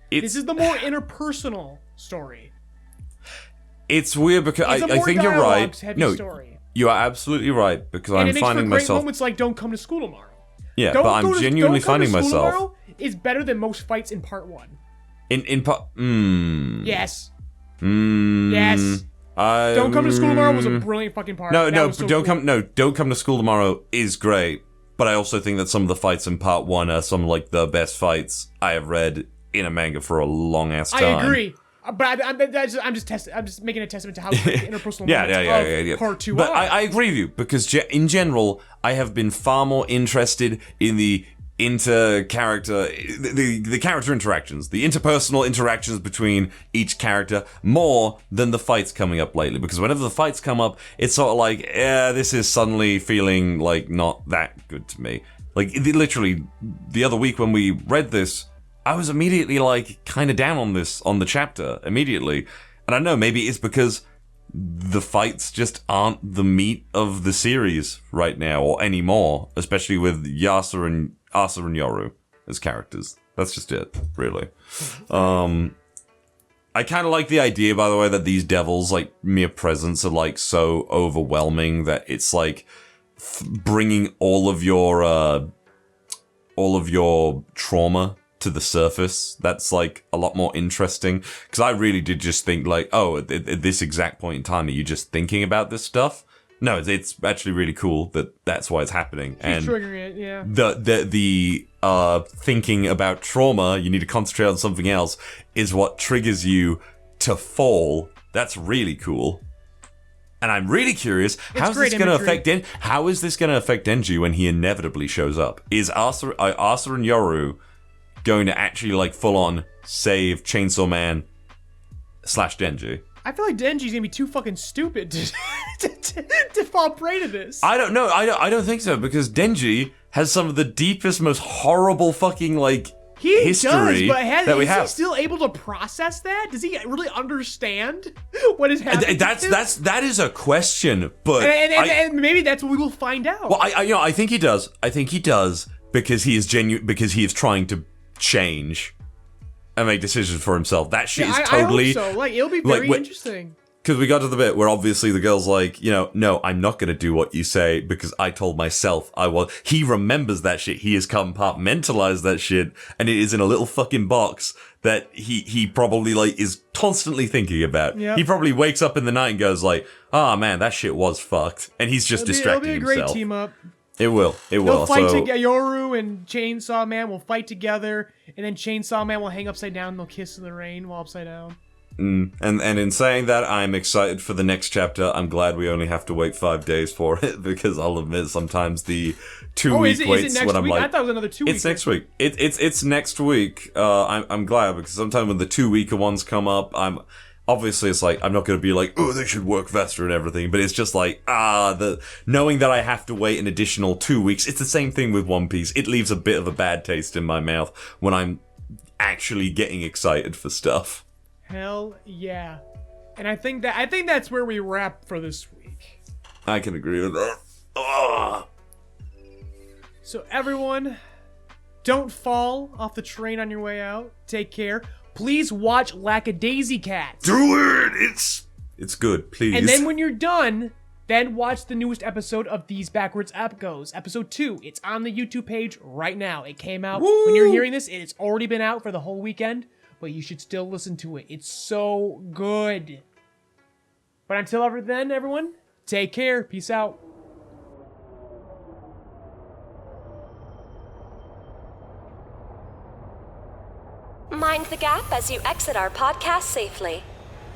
This is the more interpersonal story. It's weird because I think you're right. No, story. You are absolutely right because I'm finding myself. And it makes for great moments like "Don't come to school tomorrow." Yeah, but I'm genuinely finding myself. Tomorrow is better than most fights in part 1. In part. Yes. Yes. Don't come to school tomorrow was a brilliant fucking part. Don't come to school tomorrow is great, but I also think that some of the fights in part 1 are some like the best fights I have read in a manga for a long ass time. I agree, but I'm just making a testament to how interpersonal moments of part 2 but are. I agree with you because in general, I have been far more interested in the inter-character, the character interactions, the interpersonal interactions between each character more than the fights coming up lately. Because whenever the fights come up, it's sort of like, this is suddenly feeling like not that good to me. Like, literally, the other week when we read this, I was immediately like kind of down on the chapter immediately. And I know maybe it's because the fights just aren't the meat of the series right now or anymore, especially with Asa and Yoru as characters. That's just it, really. I kind of like the idea, by the way, that these devils, like, mere presence are, like, so overwhelming that it's, like, bringing all of your trauma to the surface. That's, like, a lot more interesting. Because I really did just think, like, at this exact point in time, are you just thinking about this stuff? No, it's actually really cool that that's why it's happening. She's triggering it, yeah. The thinking about trauma, you need to concentrate on something else, is what triggers you to fall. That's really cool. And I'm really curious, how is this going to affect Denji when he inevitably shows up? Is Asa and Yoru going to actually, like, full on save Chainsaw Man / Denji? I feel like Denji's gonna be too fucking stupid to fall prey to this. I don't know. I don't think so, because Denji has some of the deepest, most horrible fucking, like, history but that we is have. he still able to process that? Does he really understand what is happening? That is a question, but and maybe that's what we will find out. Well, I think he does. I think he does because he is genuine. Because he is trying to change and make decisions for himself. That shit is totally. I hope so. Like, it'll be very interesting. Because we got to the bit where obviously the girl's like, no, I'm not going to do what you say because I told myself I was. He remembers that shit. He has compartmentalized that shit, and it is in a little fucking box that he probably like is constantly thinking about. Yep. He probably wakes up in the night and goes like, oh man, that shit was fucked, and he's just distracting himself. It'll be a great team up. It will. They'll fight together. Yoru and Chainsaw Man will fight together, and then Chainsaw Man will hang upside down and they'll kiss in the rain while upside down. And in saying that, I'm excited for the next chapter. I'm glad we only have to wait 5 days for it, because I'll admit sometimes the 2 week waits when I'm like, I thought it was another 2 weeks. It's next week. It's next week. I'm glad, because sometimes when the 2 weeker ones come up, obviously it's like I'm not going to be like, oh, they should work faster and everything, but it's just like knowing that I have to wait an additional 2 weeks. It's the same thing with One Piece. It leaves a bit of a bad taste in my mouth when I'm actually getting excited for stuff. Hell yeah. And I think that's where we wrap for this week. I can agree with that. Ugh. So everyone, don't fall off the train on your way out. Take care. Please watch Lackadaisy Cats. Do it! It's good, please. And then when you're done, then watch the newest episode of These Backwards Echoes, episode 2. It's on the YouTube page right now. It came out. Woo! When you're hearing this, it's already been out for the whole weekend. But you should still listen to it. It's so good. But until then, everyone, take care. Peace out. Mind the gap as you exit our podcast safely.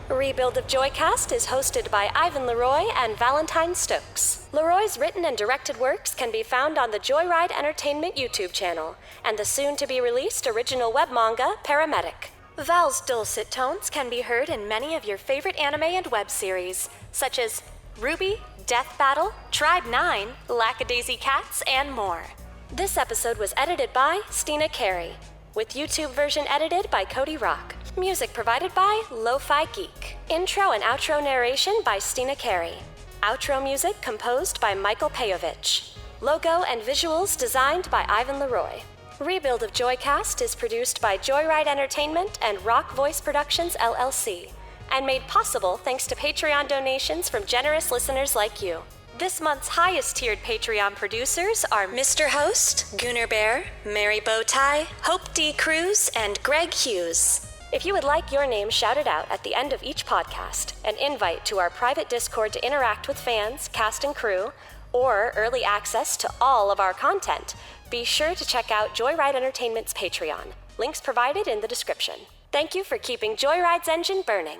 Rebuild of Joycast is hosted by Ivan LeRoy and Valentine Stokes. LeRoy's written and directed works can be found on the JoyRide Entertainment YouTube channel and the soon-to-be-released original web manga, Paramedic. Val's dulcet tones can be heard in many of your favorite anime and web series, such as Ruby, Death Battle, Tribe 9, Lackadaisy Cats, and more. This episode was edited by Steena Carey, with YouTube version edited by Cody Rock. Music provided by Lofi Geek. Intro and outro narration by Steena Carey. Outro music composed by Michael Pejovich. Logo and visuals designed by Ivan LeRoy. Rebuild of Joycast is produced by JoyRide Entertainment and Rock Voice Productions, LLC, and made possible thanks to Patreon donations from generous listeners like you. This month's highest-tiered Patreon producers are Mr. Host, Gunnar Bear, Mary Bowtie, Hope D. Cruz, and Greg Hughes. If you would like your name shouted out at the end of each podcast, an invite to our private Discord to interact with fans, cast and crew, or early access to all of our content, be sure to check out JoyRide Entertainment's Patreon. Links provided in the description. Thank you for keeping JoyRide's engine burning.